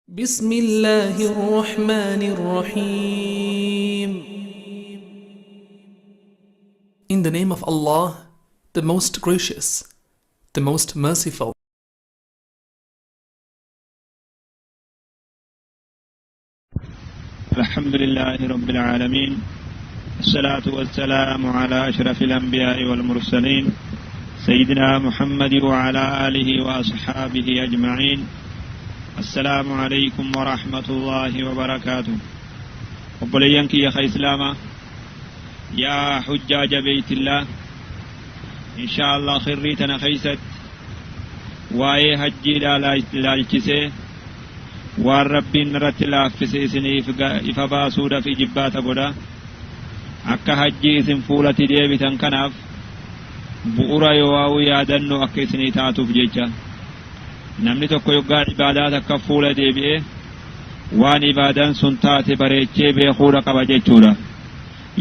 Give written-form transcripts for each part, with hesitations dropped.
بسم الله الرحمن الرحيم. In the name of Allah, the most gracious, the most merciful. الحمد لله رب العالمين، الصلاة والسلام على أشرف الأنبياء والمرسلين سيدنا محمد وعلى آله وأصحابه أجمعين. السلام عليكم ورحمة الله وبركاته. وبلينك يا خي إسلاما يا حجاج بيت الله، إن شاء الله خريتنا خيست واي حجي لا الكسي والرب نرت لافسي سني إفباسودا في جبات بودا akka hajjii isin fuulatti deebitan kanaaf bu'uura yoo yaadannu akka isinii taatuuf jecha namni tokko yoggaa ibaadaa takka fuula deebi'ee waan ibaadaan sun taate bareechee beekuudha qaba jechuudha.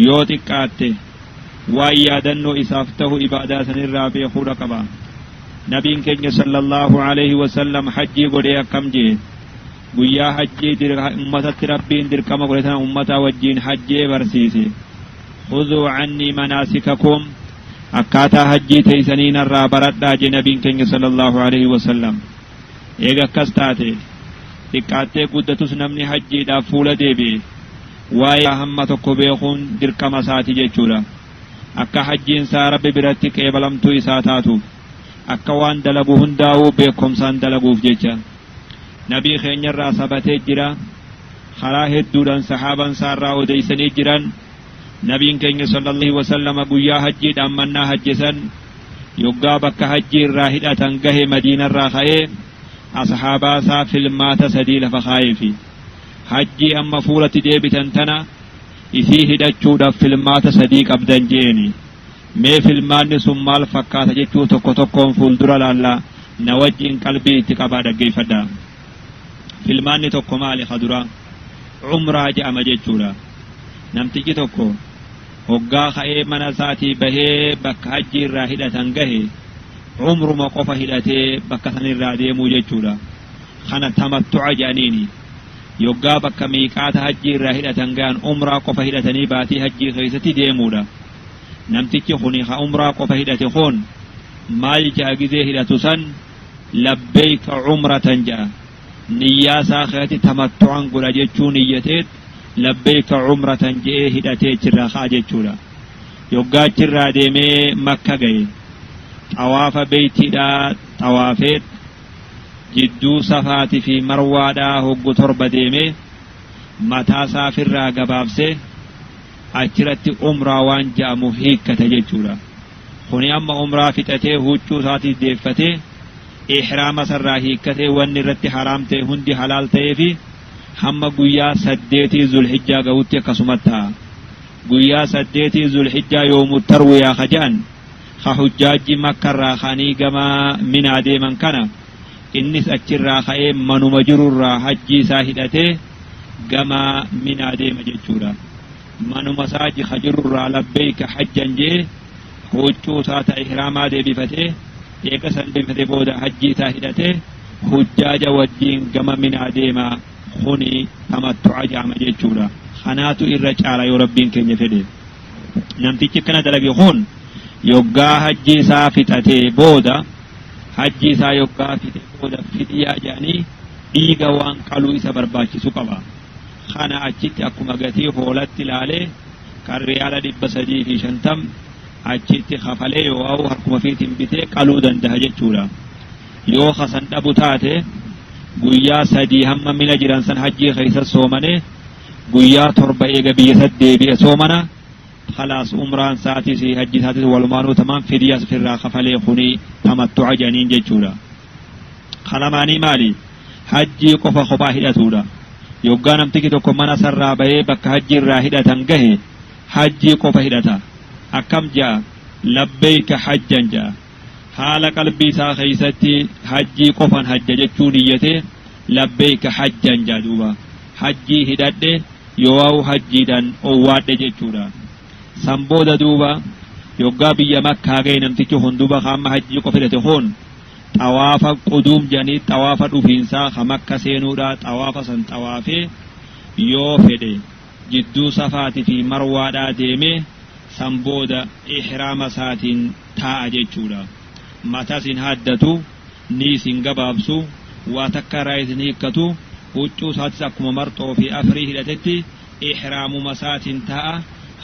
yoo xiqqaatte waan yaadannoo isaaf ta'u ibaadaa sanirraa beekuudha qaba. nabiin keenya sallallahu alaihi wasallam hajjii godhee akkam jee guyyaa hajjii ummatatti rabbiin dirqama godhe sana ummataa wajjiin hajjee barsiise. خذوا عني مناسككم أكاتا حجي تيسنين الرابرات داجي نبين كنج صلى الله عليه وسلم. إيغا كستاتي تكاتي قدتوس نمني حجي دا فولة ديبي وايا همتكو بيخون دركا مساتي جيچولا أكا حجين سارب براتك إبلمتو إساتاتو أكا وان دلبو هنداو بيكم سان دلبو فجيچا. نبي خيني الراسبتي جرا خلاهد دودان صحابا سارا وديسني جران. nabiin keenya sallallahu alaihi wasallam guyyaa hajjiidhaan mannaa hajjisan yoggaa bakka hajjii irraa hidhatan gahe madiinarraa ka'ee ashaabaa isaa filmaata sadii lafa kaa'eefi hajjii amma fuulatti deebitan tana isii hidhachuudhaaf filmaata sadii qabdan jeeni. mee filmaanni sun maal fakkaata jechuu tokko tokkoon fuuldura laallaa na wajjiin qalbii itti qabaa dhaggeeffadha. filmaanni tokko maali? kadura umraa jedhama jechuudha. namtichi tokko hoggaa ka'ee mana isaatii bahee bakka hajjii irraa hidhatan gahe umruma qofa hidhatee bakka sanirraa deemuu jechuudha. kana tamattu'a jedhaniini. yoggaa bakka miiqaata hajjii irraa hidhatan gahan umraa qofa hidhatanii baatii hajjii keessatti deemuudha. namtichi kuni ha umraa qofa hidhate kun maal ja'a gizee hidhatu san labbeeyka umratan ja'a. niyyaa isaa keessatti tamattu'an godha jechuu niyyateet labbeeyka umratan je'ee hidhatee achirraa ka'a jechuudha. yoggaa achirraa deemee makka gaye xawaafa beeytiidhaa xawaafeet jidduu safaatii fi marwaadhaa hoggu torba deemee mataa isaafirraa gabaabsee achirratti umraa waan ja'amuuf hiikkate jechuudha. kuni amma umraa fixatee huccuu isaatiif deeffatee ihraama sarraa hiikkatee wanni irratti haraam ta'e hundi halaal ta'eefi hamma guyyaa 8 zulhijjaa gahutti akkasumatti ta'a. guyyaa 8 zulhijjaa yoomu tarwiyaa kaja'an ha hujjaaji makkarraa kanii gama minaa deeman kana innis achirraa ka'ee manuma jirurraa hajjii isaa hidhatee gama minaa deema jechuudha. manuma isaa jirurraa labbeeyka hajjan jee huccuu isaata ihraamaa deebifatee eega san deebifatee booda hajjii isaa hidhatee hujjaaja wajjiin gama minaa deema. kuni tamattu'a jedhama jechuudha. kanaatu irra caala yoo rabbiin keenya fedhe. namtichi kana dalage kun yoggaa hajjii isaa fixatee booda hajjii isaa yoggaa fixee booda fidiyaa jedhanii dhiiga waan qaluu isa barbaachisu qaba. kana achitti akkuma gatii hoolatti ilaalee kan riyaala 350 achitti kafalee yoo harkuma fiitiin bitee qaluu danda'a jechuudha. yoo hasan dhabu taate guyyaa 3 hamma mina jiran san hajjii keessa soomane guyyaa 7 eega biyya sadii deebi'e soomana khalaas umraan saatis hajjii saatis walumaanuu tamaan fidiyaas firraa kafalee kuni tamattu'a jedhaniin jechuudha. kalamaanii maali? hajjii qofa kophaa hidhatuudha. yoggaa namtichi tokko mana sarraa bahee bakka hajjii irraa hidhatan gahe hajjii qofa hidhata. akkam ja'a? labbeeyka hajjan ja'a. haala qalbii isaa keessatti hajjii qofan hajja jechuu niyyatee labbeeyka hajjan jedhuuba. hajjii hidhadhe yoo hajjiidhaan owwaadhe jechuudha. san booda duuba yoggaa biyya makkaa ga'e namtichi hunduba hamma hajjii qofa hidhate kun xawaafa quduum janii xawaafa dhufiinsaa ka makka seenuudha xawaafa san xawaafee yoo fedhe jidduu safaatii fi marwaadhaa deemee san booda ihraama isaatiin taa'a jechuudha. Mataa isin haddatu ni isin gabaabsu waa takka irraa isin hiikkatu huccuu isaatis akkuma marxoo fi afrii hidhatetti ihraamuma isaatiin taa'a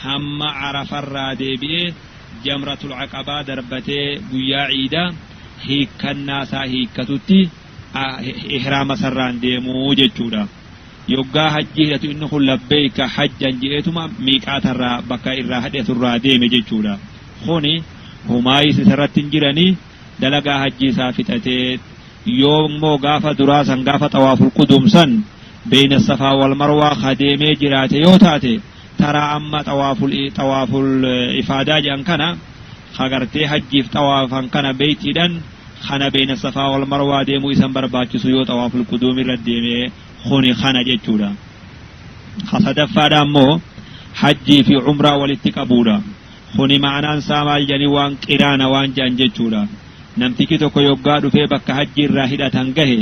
hamma Arafarraa deebi'ee jamratul aqabaa darbatee guyyaa ciidaa hiikkannaa isaa hiikkatutti ihraama sarraan deemuu jechuudha. Yoggaa hajjii hidhatu inni kun labbeeyka hajjan je'eetuma miiqaatarraa bakka irraa hadheeturraa deeme jechuudha. Kuni humaayis isarratti hin jiranii dalagaa hajjii isaa fixatee yoo immoo gaafa duraa san gaafa xawaaful quduum san beeyna safaa wal marwaa kadeemee jiraate yoo taate taraa amma xawaaful ifaadaa jedhan kana kagartee hajjiif xawaafan kana beeytiidhan kana beeyna safaa wal marwaa deemuu isan barbaachisu yoo xawaaful quduum irra deemee kuni kana jechuudha. Sadaffaadha ammoo hajjii fi umraa walitti qabuudha. Kuni ma'anaan isaa maal jedhanii waan qiraana waan jedhan jechuudha. Namtichi tokko yoggaa dhufee bakka hajjii irraa hidhatan gahe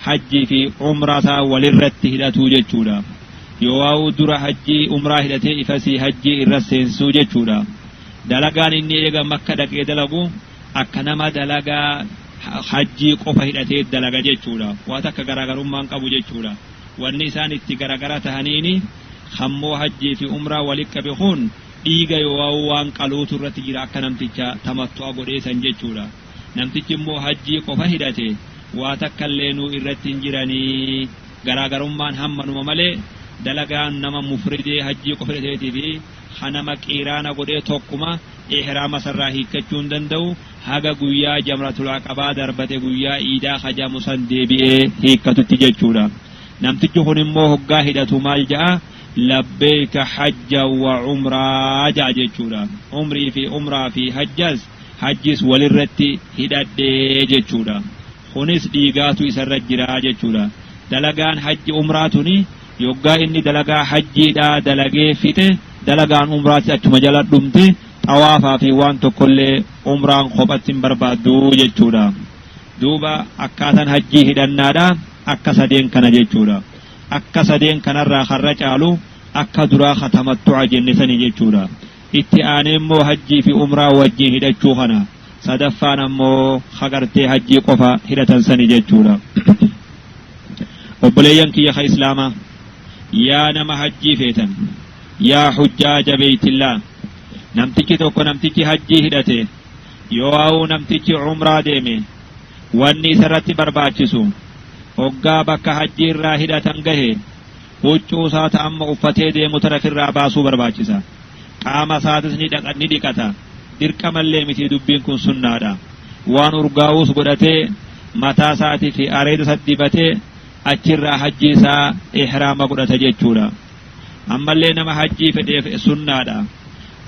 hajjii fi umraa isaa walirratti hidhatu jechuudha. Yoo dura hajjii umraa hidhatee ifasii hajjii irra seensisuu jechuudha. Dalagaan inni eega makka dhaqee dalagu akka nama dalagaa hajjii qofa hidhatee dalaga jechuudha. Waan akka garaagarummaan qabu jechuudha. Wanni isaan itti garaagara tahaniini hammoo hajjii fi umraa walitti qabe kun dhiiga yoo waan qaluutu irratti jira akka namticha tamattu'a godheesan jechuudha. Namtichi immoo hajjii qofa hidhate waa takka illeenuu irratti hin jiranii garaagarummaan hammanuma malee dalagaan nama mufridee hajjii qofa hidhateetii fi hanama qiraana godhee tokkuma ihraama sarraa hiikkachuu hin danda'u haga guyyaa jamratul aqabaa darbate guyyaa iidaa kajamu san deebi'ee hiikkatutti jechuudha. Namtichi kun immoo hoggaa hidhatu maal ja'a labbeeka hajja wa umraa ja'a jechuudha. Umrii fi umraa fi hajjis walirratti hidhadhee jechuudha. Kunis dhiigaatu isarra jira jechuudha. Dalagaan hajji umraatuni yoggaa inni dalagaa hajjiidhaa dalagee fixe dalagaan umraati achuma jala dhumte xawaafaa fi waan tokkollee umraan kophatti hin barbaaddu jechuudha. Duuba akkaataan hajjii hidhannaadha akka sadeen kana jechuudha. Akka sadeen kanarraa har'a caalu akka duraa katamattu'a jennisanii jechuudha. Itti aanee immoo hajjii fi umraa wajjin hidhachuu kana sadaffaan ammoo hagartee hajjii qofa hidhatan sanii jechuudha. Obboleeyyan kiyya ka islaamaa yaa nama hajjii feetan yaa hujjaaja beeytillaa namtichi tokko namtichi hajjii hidhate yoo namtichi umraa deeme wanni isarratti barbaachisu hoggaa bakka hajjii irraa hidhatan gahe huccuu isaata amma uffatee deemu tarafirraa baasuu barbaachisa. Qaama isaatis ni dhiqata. Dirqamallee miti dubbiin kun sunnaadha. Waan urgaa'uus godhatee mataa isaatii fi areeda isa dibatee achirraa hajjii isaa ihraama godhata jechuudha. Ammallee nama hajjii fedheef sunnaadha.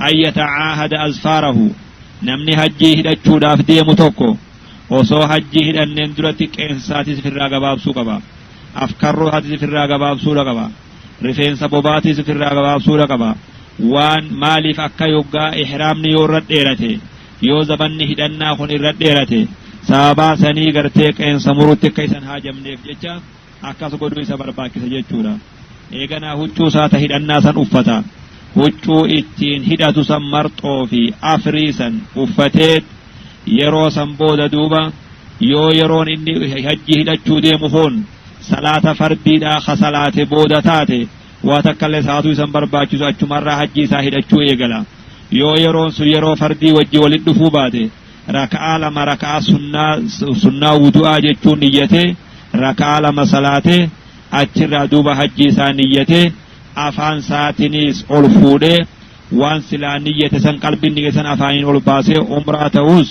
Ayyata caahada azfaarahu namni hajjii hidhachuudhaaf deemu tokko osoo hajjii hidhanneen duratti qeensa isaatis ofirraa gabaabsuu qaba. Afkarroo isaatis ofirraa gabaabsuu qaba. Rifeensa bobaatis ofirraa gabaabsuu qaba. Waan maaliif akka yoggaa ihraamni yoo irra dheerate yoo zabanni hidhannaa kun irra dheerate sababaa sanii gartee qeensa murutti akka isan haajamneef jecha akkas godhuu isa barbaachisa jechuudha. Eeganaa huccuu isaata hidhannaa san uffata. Huccuu ittiin hidhatu san marxoo fi afrii san uffatee yeroo san booda duuba yoo yeroon inni hajjii hidhachuu deemu kun salaata fardiidhaa ka salaate booda taate waa takkallee saatuu isan barbaachisu achumarraa hajjii isaa hidhachuu eegala. Yoo yeroon sun yeroo fardii wajji walitti dhufuu baate raka'aa lama raka'aa sunnaa wudu'aa jechuun niyyatee raka'aa lama salaatee achirraa duuba hajjii isaa niyyatee afaan saatinis ol fuudhee waan silaa niyyate san qalbiin niyyate san afaaniin ol baasee umraa ta'us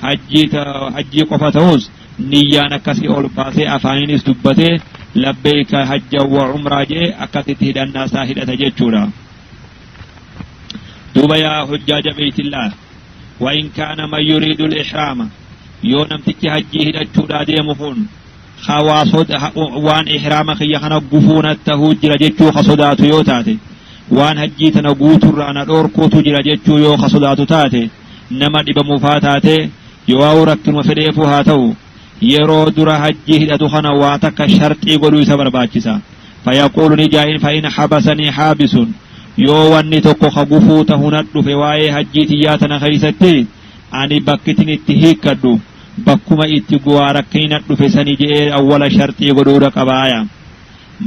hajjii qofa ta'us niyyaan akkasii ol baasee afaaninis dubbatee labbeeyka hajja wa umraa jee akkasitti hidhannaa isaa hidhata jechuudha. Duuba yaa hujjaaja beeytillaa wa in kaana man yuriidu al-ihraama yoo namtichi hajjii hidhachuudhaa deemu kun waan ihraama kiyya kana gufuunat tahuu jira jechuu ka sodaatu yoo taate waan hajjii tana guuturraa na dhoorkuutu jira jechuu yoo ka sodaatu taate nama dhibamuufaa taate yoo rakkinuma fedheefuu haa ta'u yeroo dura hajjii hidhatu kana waa takka sharxii godhuu isa barbaachisa fayaquulu ni jaa'in fa in habasanii haabisun yoo wanni tokko kagufuu tahun dhufe waa'ee hajjii tiyyaa tana keessatti ani bakkitin itti hiikkadhu bakkuma itti guwaa rakkina dhufe sani jedhee awwala sharxii godhuudha qabaaya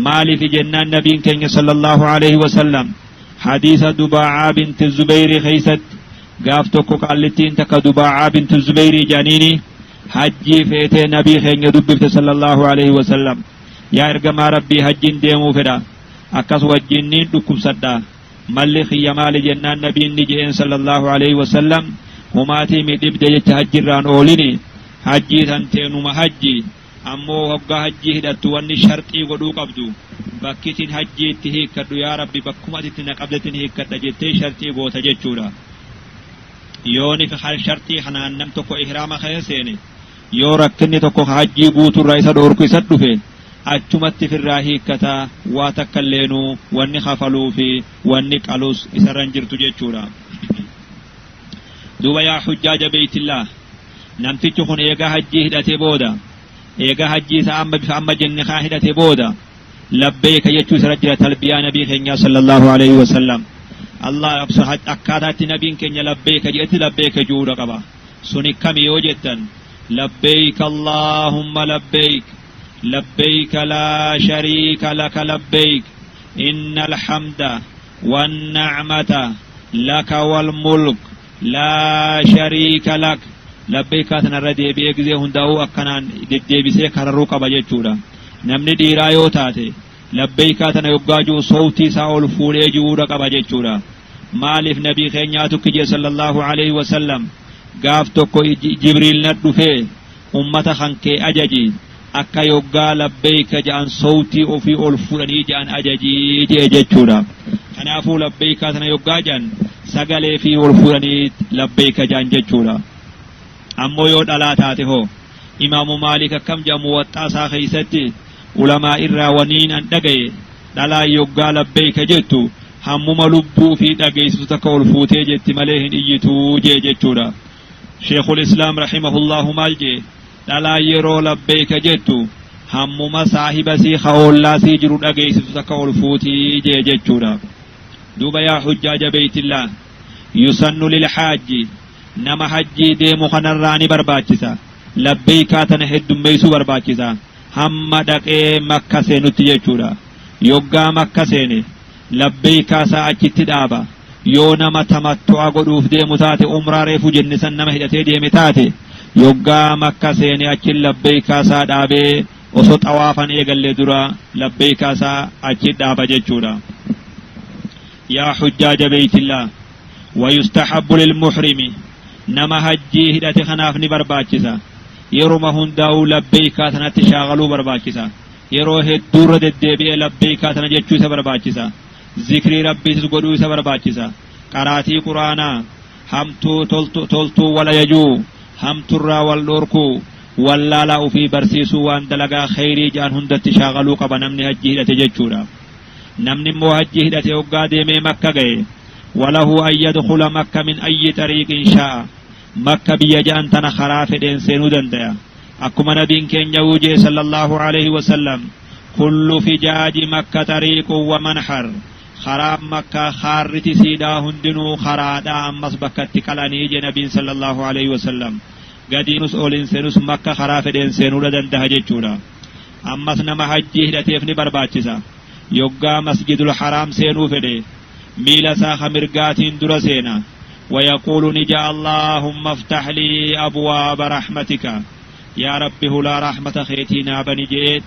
maaliif jennaan nabiin keenya sallallahu alaihi wasallam hadiisa dubaa'aa binti zubeyri keessatti gaaf tokko qaallittiin takka dubaa'aa binti zubeyri jaaniini hajjii feetee nabii keenya dubbifte sallallahu alaihi wasallam yaa ergamaa rabbii hajjiin deemuu fedha akkas wajjinniin dhukkubsadha malli xiyya maali jennaan nabiin ni jedheen sallallahu alaihi wasallam humaatii midhibde jecha hajjiirraan oolini hajjii tan teenuma hajji ammoo hoggaa hajjii hidhattu wanni sharxii godhuu qabdu bakkitin hajjii itti hiikkadhu yaa rabbi bakkuma atitti na qabdetin hiikkadha jettee sharxii goota jechuudha yooni sharxii kanaan nam tokko ihraama keessa seene yoo rakkinni tokko hajjii guuturraa isa dhoorku isa dhufe achumatti firraa hiikkataa waa takka illeenuu wanni kafaluu fi wanni qalus isarran jirtu jechuudha duuba yaa hujjaaja beeytillaa namtichi kun eegaa hajjii hidhatee booda eegaa hajjii isa amma bifa amma jenne kaa hidhatee booda labbeeka jechuu isarra jira talbiyaa nabii keenya sallallahu alaihi wasallam Allah akkaataatti nabiin keenya labbeeka jedhetti labbeeka juudha qaba suni kami yoo jettan labbeek allahumma labbeek labbeek laa shariika laka labbeek inna alhamda wannacmata laka walmulk laa shariika lak labbeekaa tanarra deebi'ee gizee hundaa'uu akkanaan deddeebisee kararuu qaba jechuudha namni dhiiraa yoo taate labbeekaa tana yoggaa jiru sowtii isaa ol fuudhee jiruudha qaba jechuudha maaliif nabii keenyaa tokkiche sallallahu alaihi wasallam gaaf tokko jibriil na dhufee ummata kankee ajaji akka yoggaa labbeeka jedhan sowtii ofii ol fuudhanii jedhan ajajii jee jechuudha kanaafuu labbeekaa tana yoggaa jedhan sagalee fi ol fuudhanii labbeeka jedhan jechuudha ammoo yoo dhalaa taate hoo imaamu maalik akkam jedhamu waxxaa isaa keessatti ulamaa irraa waniin an dhagaye dhalaa yoggaa labbeeka jettu hammuma lubbuu fi dhageessisu takka ol fuutee jetti malee hin iyyituu jee jechuudha sheekul islaam rahimahullahu maal jee dhalaa yeroo labbeeka jettu hammuma saahibasii haollaasii jiru dhageessisu takka ol fuutii jee jechuudha duuba yaa hujjaaja beeytillaa yusannu lilxaaji nama hajjii deemu kanarraa ni barbaachisa labbeekaa tana heddummeessuu barbaachisa hamma dhaqee makka seenutti jechuudha yoggaa makka seene labbeekaa isaa achitti dhaaba yoo nama tamattu'a godhuuf deemu taate umraa reefu jenne san nama hidhatee deeme taate yoggaa makka seene achin labbeekaa isaa dhaabee osoo xawaafan eegallee dura labbeekaa isaa achi dhaaba jechuudha yaa hujjaaja beeytillaa ويستحب للمحرم نما هجي هدته خناف ني برباچسا يرو ما هنداو لبيكا تنات شاغلو برباچسا يرو هدور ددبي لبيكا تن جچو سه برباچسا ذکر ربي سغدو سه برباچسا قراتي قرانا همتو تولتو ولا يجو همتو را والدوركو ولا لا في برسيسو وان دلغا خيري جان هندت شاغلو قبنمني هجي هدته جچورا نمني مو هجي هدته وغا ديمه مكه گئے وله أن يدخل مكة من أي طريق شاء مكة بيجان تنا خراف دين سينو دنديا أكما نبين كن يوجي صلى الله عليه وسلم كل فجاج مكة طريق ومنحر خراب مكة خارتي سيدا هندنو خرادا أمس بكت كلاني نبين صلى الله عليه وسلم قدينوس أولين سينوس مكة خراف دين سينو دندها جيشورا أمس نما حجي هدتيفني برباچسا يوغا مسجد الحرام سينو فدي ميلا ساخ مرقاتين درسينا ويقول نجا اللهم افتح لي أبواب رحمتك يا ربي لا رحمة خيتنا بني جيت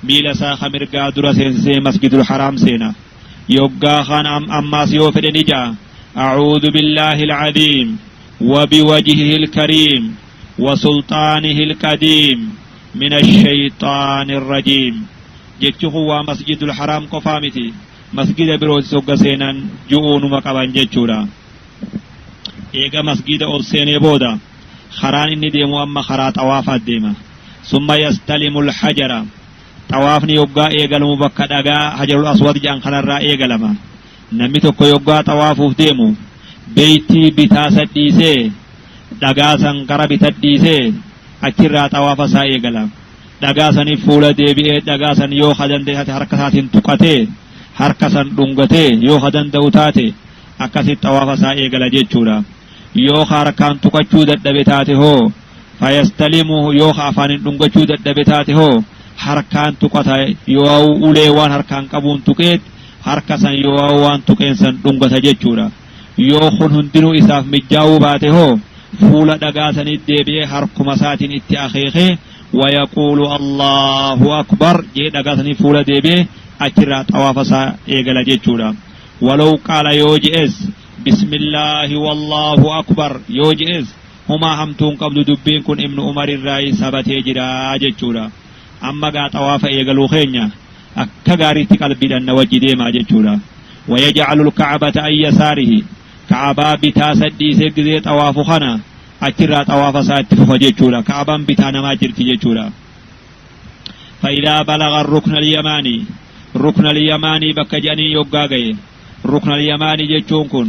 ميلا ساخ مرقات درسين سي مسجد الحرام سينا يبقى خان أما سيوفد نجا أعوذ بالله العظيم وبوجهه الكريم وسلطانه القديم من الشيطان الرجيم جيتشو هو مسجد الحرام قفامتي مسجد بروز سوغا سينان جؤون مقابان جيتشورا ايغا مسجد او سيني بودا خران اني ديمو اما خرا طوافات ديما ثم يستلم الحجر طوافني يوغا ايغا المبكا دغا حجر الاسود جان خنرا ايغا لما نمي توكو يوغا طوافوف ديمو بيتي بيتا سديسه دغا سانكرا بيتا ديسه achirraa xawaafa isaa eegala dhagaa sanii fuula deebi'ee dhagaa san yoo danda'e harka isaatiin tuqatee harka san dhungatee yoo danda'u taate akkasitti xawaafa isaa eegala jechuudha yoo harkaan tuqachuu dadhabe taate hoo fayastalimu yoo afaanin dhungachuu dadhabe taate hoo harkaan tuqata yoo ulee waan harkaan qabuun tuqeet harka san yoo waan tuqeen san dhungata jechuudha yoo kun hundinuu isaaf mijaa'uu baate hoo fuula dhagaa sanitti deebi'ee harkuma isaatiin itti akeekee wayaquulu allahu akbar jee dhagaa sanii fuula deebi'ee achirraa xawaafa isaa eegala jechuudha walaw qaala yoo je'es bismillaahi wallaahu akbar yoo je'es humaa hamtuun qabdu dubbiin kun ibnu umar irraa sabatee jira jechuudha amma gaa xawaafa eegaluu keenya akka gaariitti qalbiidhaan na wajji deemaa jechuudha wayajcalu lkacbata an yasaarihi ka'abaa bitaa sadhiisee gizee xawaafu kana achirraa xawaafa isaa itti fufa jechuudha ka'abaan bitaa namaa jirti jechuudha فإذا بلغ الركن اليماني ركن اليماني بك جاني يوغا غي ركن اليماني جچون كن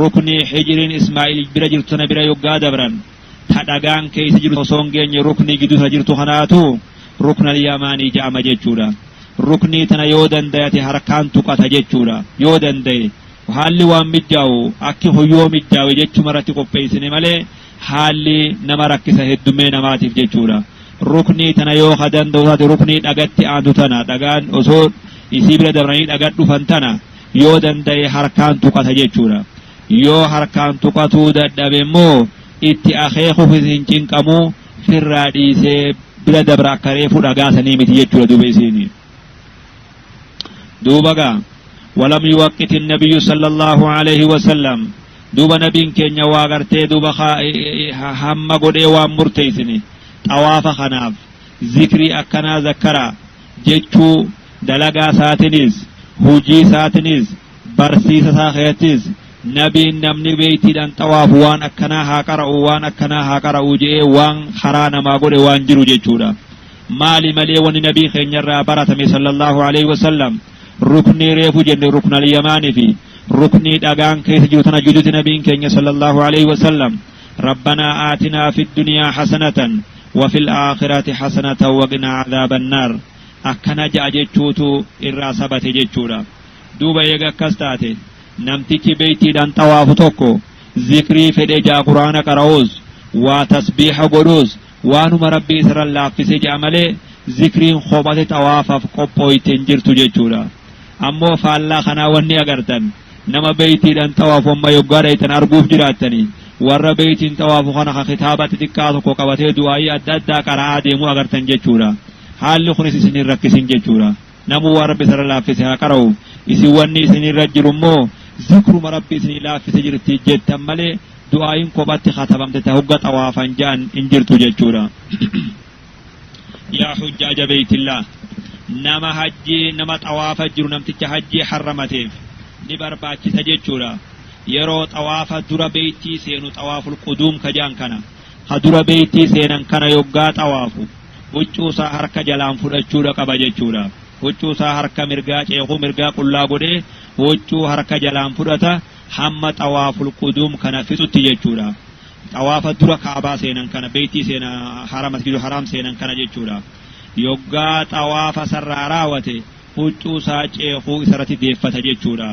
ركن حجر اسماعيل بلا جرتنا بلا يوغا دبران تدغان كيس جرتو سونغين ركن جدو جرتو خناتو ركن اليماني جاما جچورا ركني تنا يودن دياتي حركان تقتا جچورا يودن دي haalli waan mijjaawu akki hoyyoo mijjaawe jechuu maratti qopheessine malee haalli nama rakkisa heddumee namaatiif jechuudha ruknii tana yoo danda'u taate ruknii dhagatti aantu tana dhagaan osoo isii bira dabranii dhagaa dhufan tana yoo danda'e harkaan tuqata jechuudha yoo harkaan tuqatuu dadhabe immoo itti akeekuuf hin cinqamuu firraa dhiisee bira dabra akka reefu dhagaa sanii miti jechuudha duuba isiini duubagaa ولم يوقت النبي صلى الله عليه وسلم دوبا نبين كينيا واغرتي دوبا هم غدي وان مرتيسني طواف خناف ذكري اكنا ذكرا جچو دلغا ساتنيز هوجي ساتنيز برسيس ساخيتيز نبي نمني بيتي دان طواف وان اكنا هاقرا وان اكنا هاقرا وجي وان خرانا ما غدي وان جرو جچودا مالي ملي ون نبي خينيا براتمي صلى الله عليه وسلم ركني ريفو جن ركن اليماني في ركني دغان كيس جوتنا جدود نبي كينيا صلى الله عليه وسلم ربنا آتنا في الدنيا حسنة وفي الآخرة حسنة وقنا عذاب النار أكنا جاجتشوتو الراسبة جتشورا دوبا يغا كستاتي نمتكي بيتي دان طواف توكو ذكري فدي جا قرآن قراوز وتسبيح قدوز وانو مربي سر الله في سجع ملي ذكرين خوبات طواف قبوي تنجرتو جتشورا أمو فالله خنا وني أغرتن نما بيتي دان طواف وما يقاريتن أرقوف جراتني ور بيتين طواف خنا خطابة تكاتو قوقبته دعائي أددا قرآ ديمو أغرتن جتشورا حال خنسي سنين ركسين جتشورا نمو وربي سر الله في سجع قراو isi wanni isin irra jiru immoo zikruma rabbii isin laaffise jirti jettan malee du'aayin kophatti khatabamte ta hogga xawaafan jaan in jirtu jechuudha yaa hujjaaja beeytillah nama hajji nama xawaafa jiru namticha hajji harramateef ni barbaachisa jechuudha yeroo xawaafa dura beeytii seenu xawaaful quduum kajaan kana ha dura beeytii seenan kana yoggaa xawaafu huccuusaa harka jalaan fudhachuudha qaba jechuudha huccuu harka mirgaa ceequu mirgaa qullaa godhee huccuu harka jalaan fudhata hamma xawaaful quduum kana fixutti jechuudha xawaafa dura kaabaa seenan kana beeytii seena haram masjidu haram seenan kana jechuudha yoggaa xawaafa sarraa raawwate huccuu ceequu isarratti deeffata jechuudha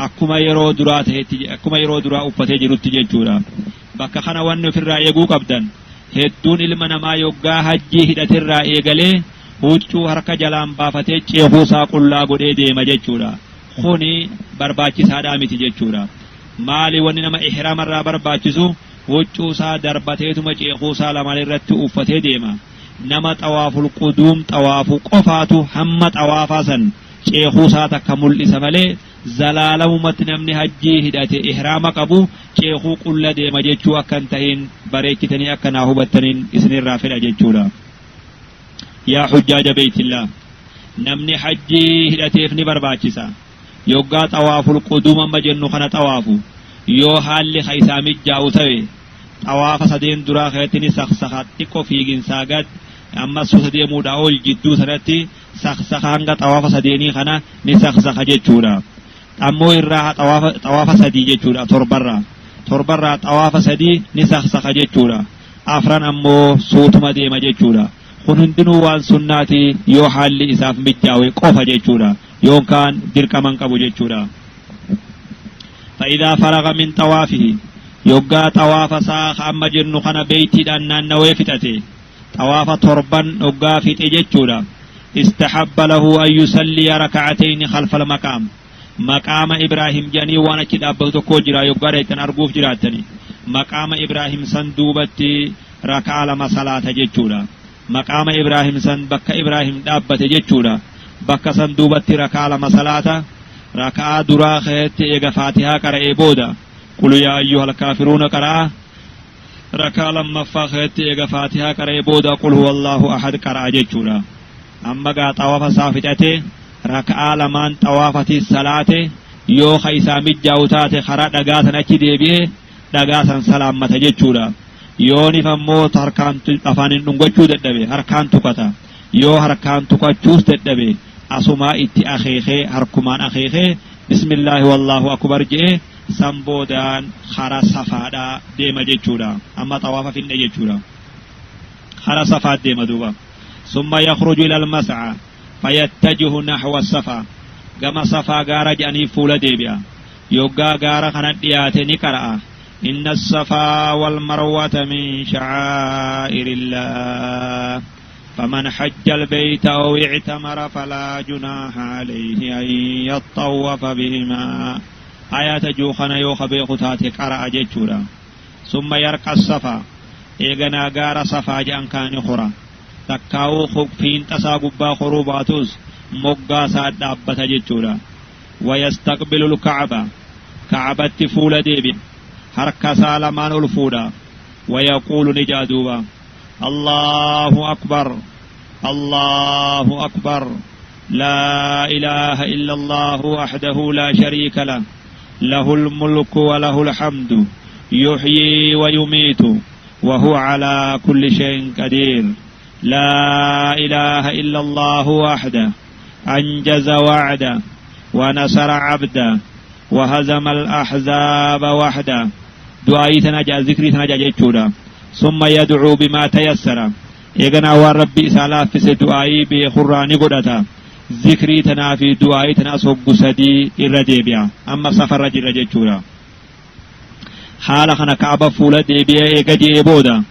akkuma yeroo duraa ta'etti akkuma yeroo duraa uffatee jirutti jechuudha bakka kana wanni ofirraa eeguu qabdan hedduun ilma namaa yoggaa hajjii hidhatirraa eegalee huccuu harka jalaan baafatee ceekuusaa qullaa godhee deema jechuudha kuni barbaachisaadhaa miti jechuudha maali wanni nama ihraamarraa barbaachisu huccuusaa darbateetuma ceekuusaa lamaan irratti uffatee deema nama xawaaful quduum xawaafu qofaatu hamma xawaafaa san ceekuusaa takka mul'isa malee zalaalamumatti namni hajjii hidhate ihraama qabu ceekuu qulla deema jechuu akkan tahin bareechitanii akkanaa hubattaniin isinirraa fedha jechuudha يا حجاج بيت الله نمني حجي هدتيفني برباچسا يوغا طواف القدوم مجنو خنا طوافو يو حال خيسامي جاوتوي طواف سدين درا خيتني سخسخات تكو فيغين ساغت اما سودي مودا اول جدو سنتي سخسخانغا طواف سديني خنا ني سخسخ جچورا امو الراح طواف سدي جچورا تربرا طواف سدي ني سخسخ جچورا afran ammoo suutuma deema jechuudha. kun hundinuu waan sunnaati yoo haalli isaaf mijjaawe qofa jechuudha yookaan dirqaman qabu jechuudha. فإذا فرغ من طوافه يوغا طواف ساخ أما جنو خنا بيتي دان نويفتته طواف تربا يوغا في تججودا استحب له أن يصلي ركعتين خلف المقام مقام إبراهيم جاني وانا كده أبغض كوجرا يوغا ريتن أرجوف جراتني مقام إبراهيم سندوبتي ركع لما صلاة ججودا مقام إبراهيم سن بك إبراهيم دابت ججودا بك سندوبتي ركع لما صلاة ركع درا خيت إيغا فاتحة قرأ بودا قل يا أيها الكافرون قرأ ركع لما فخيت إيغا فاتحة قرأ بودا قل هو الله أحد قرأ جيشورا أما قا طواف صافتته ركع لمن طوافة الصلاة يو خيسا مجاوتات خرا دقاتا أكي ديبيه دقاتا سلامة جيشورا يوني فمو تركان أفان ننقشو ددبه هركان تقتا يو هركان تقشوس ددبه أسما إتي أخيخي هركمان أخيخي بسم الله والله أكبر جئ سنبودان خرا صفادا ديما جيشورا أما طواف في النجيشورا خرا صفاد ديما دوبا ثم يخرج إلى المسعى فيتجه نحو الصفا كما صفا غارج أني فول ديبيا يوغا غارا خنا دياتني قرأ إن الصفا والمروة من شعائر الله فمن حج البيت أو اعتمر فلا جناح عليه أن يطوف بهما آيات جوخنا يوخ بيخطاتي قرأ جيشورا ثم يرقى الصفا إيغنا غار صفا جان كان خرا تكاو خفين تساقبا خروباتوس مقا ساد دابة جيشورا ويستقبل الكعبة كعبة فول ديبين حركة سالمان الفودا ويقول نجادوبا الله أكبر الله أكبر لا إله إلا الله وحده لا شريك له له الملك وله الحمد يحيي ويميت وهو على كل شيء قدير لا إله إلا الله وحده أنجز وعده ونصر عبده وهزم الأحزاب وحده دعائي تنجا ذكري تنجا جيشودا ثم يدعو بما تيسر إيغنا وربي سالا في دعائي بخراني قدتا ذكري تنافي دعائي تناسب بسدي الرديبيا أما سفر رجل جيشودا حالا خنا كعب فول ديبيا إيغا جيبودا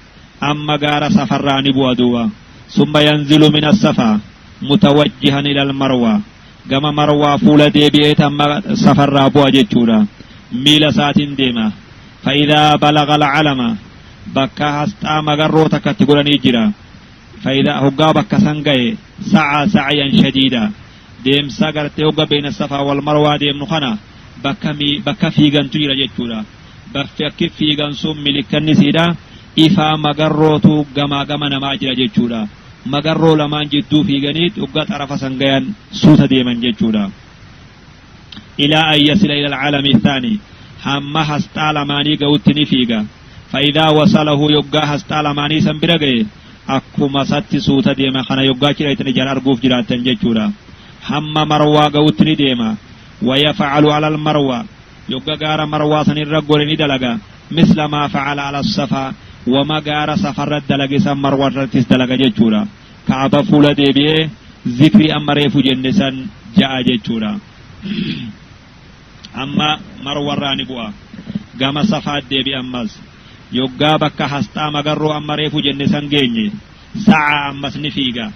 أما غار سفراني بوادوا ثم ينزل من الصفا متوجها إلى المروة كما مروة فول ديبيا تم سفر رابوا جيشودا ميل سات ديما فإذا بلغ العلم بكا هستا مغرو تكتي قراني جرا فإذا هقا بكا سنغي سعى سعيا شديدا ديم ساقرتي هقا بين الصفا والمروة ديم نخنا بكا فيغان تجرى جتشورا بكا فيغان سوم ملكا نسيدا إفا مغرو تو غما نما جرى جتشورا مغرو لمان جدو فيغانيت هقا طرف سنغيان سوتا ديما جتشورا إلى أن يصل إلى العالم الثاني همma hastaa lamaanii ga'utti fiiga faayidaa wasalahu yoggaa hastaa lamaanii san bira ga'e akkuma satti suuta deema kana yoggaa kidhaytani jala arguuf jiraattan jechuudha hamma marwaa ga'utti ni deema wayafcalu ala almarwa yogga gaara marwaa sanirra gore ni dalaga misla maa facala ala safaa wama gaara safarra dalage san marwarrattis dalaga jechuudha kaaba fuula deebi'ee zikri amma reefu jenne san ja'a jechuudha أما مروراني بوا قام صفات دي بأمز يوغا بكا هستا مغرو أما ريفو جنسان جيني ساعة أمس نفيقا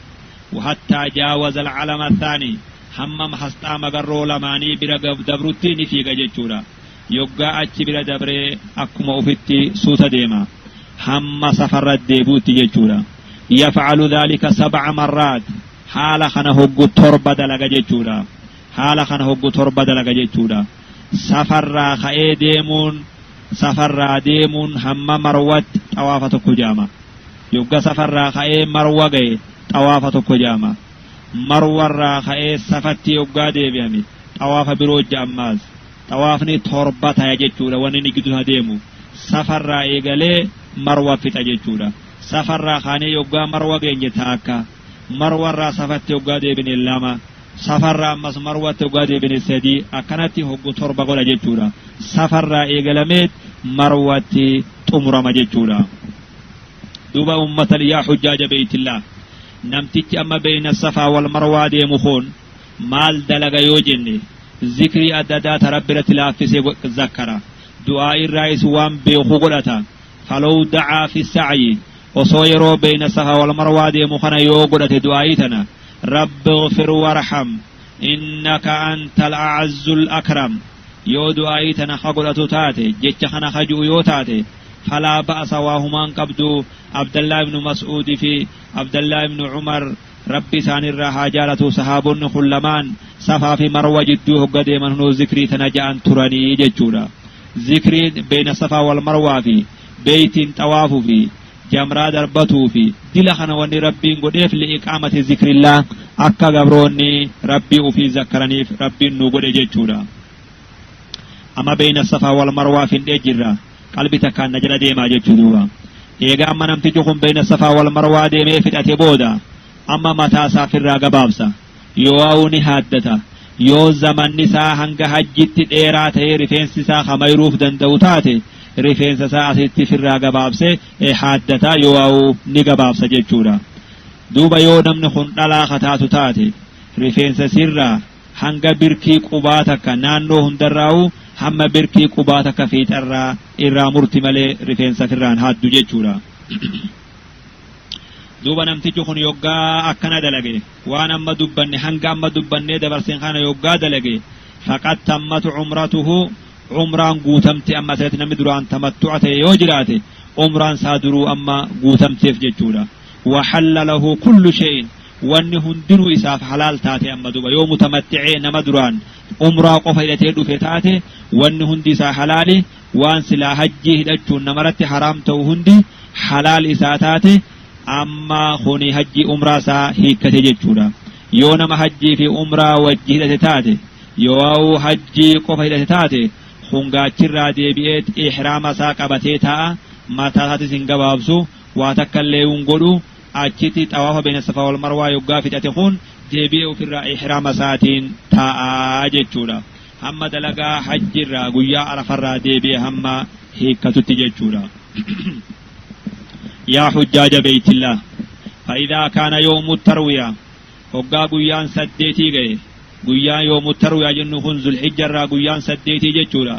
وحتى جاوز العلم الثاني همم هستا مغرو لماني برقب دبروتي نفيقا جيشورا يوغا أتش برا دبري أكما أفتي سوتا ديما هم سفرت ديبوتي جيشورا يفعل ذلك 7 مرات حالا خنهوغو تربة دلغا جيشورا حالا خنهوغو تربة دلغا جيشورا سفر ديمون هم مروت طوافة كجامة يبقى سفر خائي مروة غي طوافة كجامة مروة خائي سفتي يبقى ديبيامي طوافة بروج أماز طوافني تربة يجتورا ونيني قدوها ديمو سفر إيغالي مروة في تجتورا سفر خاني يبقى مروة غي نتاكا مروة سفتي يبقى ديبني اللامة سفر أمس مروة وقادي بن السدي أكنتي هو تربة قول جيتورا سفر إيغلميت مروة تمر مجيتورا دوبا أمة يا حجاج بيت الله نمتج أما بين الصفا والمروة ديمخون مال دلغ يوجني ذكري أدادات رب رتلافس ذكرا دعاء الرئيس وان بيخوغلتا فلو دعا في السعي وصيروا بين الصفا والمروة ديمخون يوغلت دعايتنا رب اغفر وارحم إنك أنت الأعز الأكرم يو دعايتنا خغلتو تاتي جيتش خنا خجو يو تاتي فلا بأس وهمان قبدو عبد الله بن مسعود في عبد الله بن عمر ربي سان الراحة جالتو صحابون خلمان صفا في مروة جدوه قد منهو ذكري تنجأن تراني ججورا ذكري بين صفا والمروة في بيت طواف في جمرة دربتو في دلخنا وني ربي نقدف لإقامة ذكر الله أكا قبروني ربي وفي ذكرني ربي نقود ججورا أما بين الصفا والمروة في الإجرة قلبي تكان نجل ديما ججودوا إيغا أما نمتجكم بين الصفا والمروة ديما فتأتي بودا أما متى سافر قبابسا يواوني هادتا يو زمن نساء هنگا حجت ديرات رفين سسا خميروف دندوتاتي رفين سسا أسيت في قبابسا حادتا يواو نقبابسا ججورا دوبا يو نمن خندلا خطاتو تاتي رفين سسرا هنگا بركي قباتك نانو هندراو hamma birkii qubaata kafiixarraa irraa murti malee rifeensa firraan haaddu jechuudha. Duuba namtichi kun yoggaa akkana dalage waan amma dubbanne hanga amma dubbannee dabarsin kana yoggaa dalage faqat tammatu umratuhu umraan guutamte amma asirratti namni duraan tamattu'a ta'e yoo jiraate umraan isaa duruu amma guutamteef jechuudha. Wahalla lahu kullu shay'in wanni hundinuu isaaf halaal taate amma duuba yoo mutamatti'ee nama duraan umraa qofa hidhatee dhufe taate wanni hundi isaa halaali waan silaa hajjii hidhachuun namarratti haraam ta'u hundi halaal isaa taate amma kuni hajjii umraa isaa hiikkate jechuudha. Yoo nama hajjii fi umraa wajji hidhate taate yoo hajjii qofa hidhate taate hungaachirraa deebi'ee ihraama isaa qabatee ta'a mataa isaatis hin gabaabsu waa takka illee hin godhu achitti xawaafa beena safaa wal marwaa yoggaa fixate kun deebi'ee ofirraa ihraama isaatiin taa'aa jechuudha. Hamma dalagaa hajjirraa guyyaa arafarraa deebi'ee hamma hiikkatutti jechuudha. Yaa hujjaaja beeytillah fa'idaa kaana yoomu tarwiyaa hoggaa guyyaan saddeetii ga'e guyyaan yoomu tarwiyaa jennu kun zulhijjarraa guyyaan saddeetii jechuudha.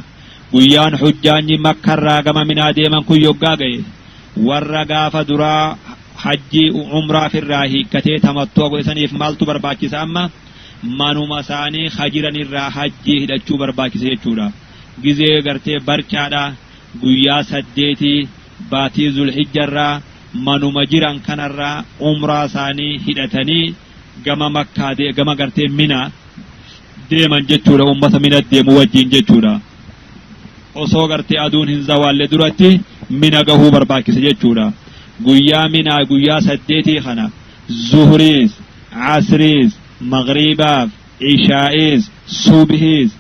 Guyyaan hujjaanyi makkarraa gama minaa deeman kun yoggaa ga'e warra gaafa duraa hajjii umraa firraa hiikkatee tamattuu godhaniif maaltu barbaachisa amma manuma isaanii hajiranirraa hajjii hidhachuu barbaachisa jechuudha. Gizee gartee barcaadha guyyaa saddeetii baatii zulhijjarraa manuma jiran kanarraa umraa isaanii hidhatanii gama makkaa gama gartee mina deeman jechuudha. Ummata mina deemu wajjin jechuudha. Osoo gartee aduun hin zawaalle duratti mina gahuu barbaachisa jechuudha. guyyaa minaa guyyaa saddeetii kana zuhuriis casriis magriibaaf ishaa'iis subhiis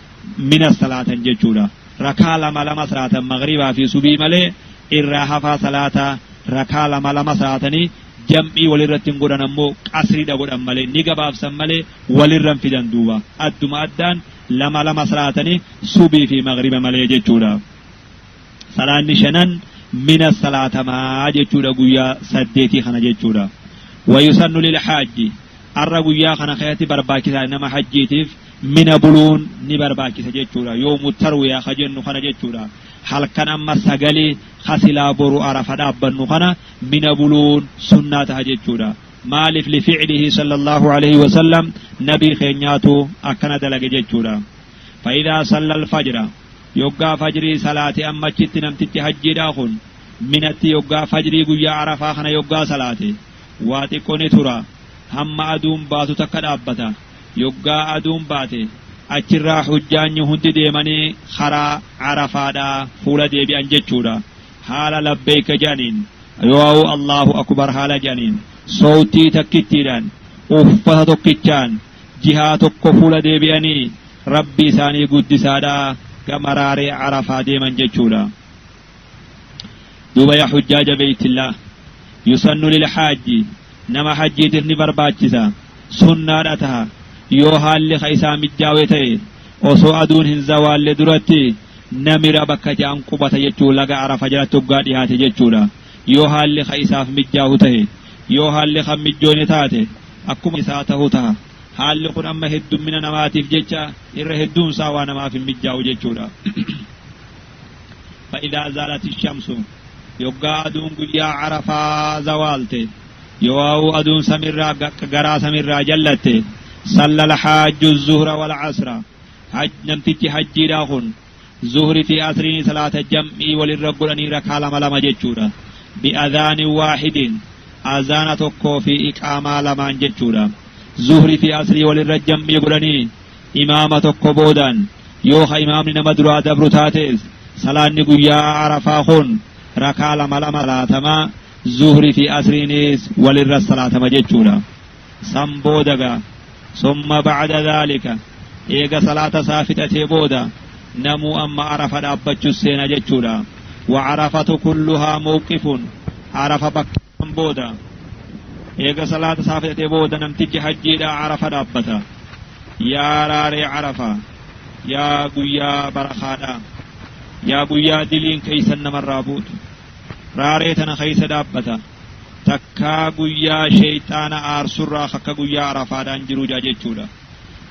mina salaatan jechuudha. Rakaa lama lama salaatan magriibaa fi subii malee irraa hafaa salaata rakaa lama lama salaatanii jam'ii walirratti hin godhan ammoo qasriidha godhan malee ni gabaabsan malee walirran fidan duuba adduma addaan lama lama salaatanii subii fi magriiba malee jechuudha. Salaanni shanan mina salaatamaa jechuudha guyyaa saddeetii kana jechuudha. Wayusannu lil hajji arra guyyaa kana keessatti barbaachisaa nama hajjiitiif mina buluun ni barbaachisa jechuudha. Yoomu tarwiyaa ka jennu kana jechuudha. Halkan amma sagalii hasilaa boru arafa dhaabbannu kana mina buluun sunnaa ta'a jechuudha. Maaliif lifiiclihi sallallahu alaihi wasallam nabii keenyaatu akkana dalage jechuudha. Fa'idaa sallal fajra yoggaa fajrii salaate ammachitti namtichi hajjiidhaa kun minatti yoggaa fajrii guyyaa arafaa kana yoggaa salaate waa xiqqoo ni tura hamma aduun baatu takka dhaabbata. Yoggaa aduun baate achirraa hujjaanyi hundi deemanii karaa arafaadhaa fuula deebi'an jechuudha. Haala labbeeyka jedhaniin yoo Allahu akbar haala jedhaniin sowtii takkittiidhaan uffata tokkichaan jihaa tokko fuula deebi'anii rabbi isaanii guddisaadhaa gamaraaree arafaa deeman jechuudha. Duuba yaa hujjaaja beeytillah yusannu lil hajji nama hajjiitiif ni barbaachisa sunnaadha taha yoo haalli ka isaa mijjaawee ta'e osoo aduun hin zawaalle duratti namira bakka ja'an qubata jechuu laga arafa jalatti hoggaa dhiyaate jechuudha. yoo haalli isaaf mijjaa'u ta'e yoo haalli kan mijjoone taate akkuma isaa ta'uu ta'a. haalli kun amma heddummina namaatiif jecha irra hedduun isaa waa namaaf hin mijjaa'u jechuudha. fa'idaa zaalati shamsu yoggaa aduun guyyaa arafaa zawaalte yoo aduun samirraa garaa samirraa jallatte sallal haajju zuhra wal asra namtichi hajjiidhaa kun zuhri fi asriin salaata jam'ii walirra godhanii rakaa lama lama jechuudha. bi'adhaanin waahidin azaana tokkoo fi iqaamaa lamaan jechuudha. zuhri fi asrii walirra jam'ii godhanii imaama tokko boodaan yoo imaamni nama duraa dabru taates salaanni guyyaa arafaa kun rakaa lama lama salaatamaa zuhri fi asriinis walirra salaatama jechuudha. san boodaga summa ba'da dhaalika eega salaata isaa fixatee booda namuu amma arafa dhaabbachuu seena jechuudha. wa arafatu kulluhaa mawqifun arafa bakkaan booda eega salaata isaa fixatee booda namtichi hajjiidha arafa dhaabbata. yaa raaree arafa yaa guyyaa barakaadha yaa guyyaa diliin keeysan namarraa buutu raaree tana keeysa dhaabbata takkaa guyyaa sheeyxaana aarsurraa akka guyyaa arafaadhaan jiruu jechuudha.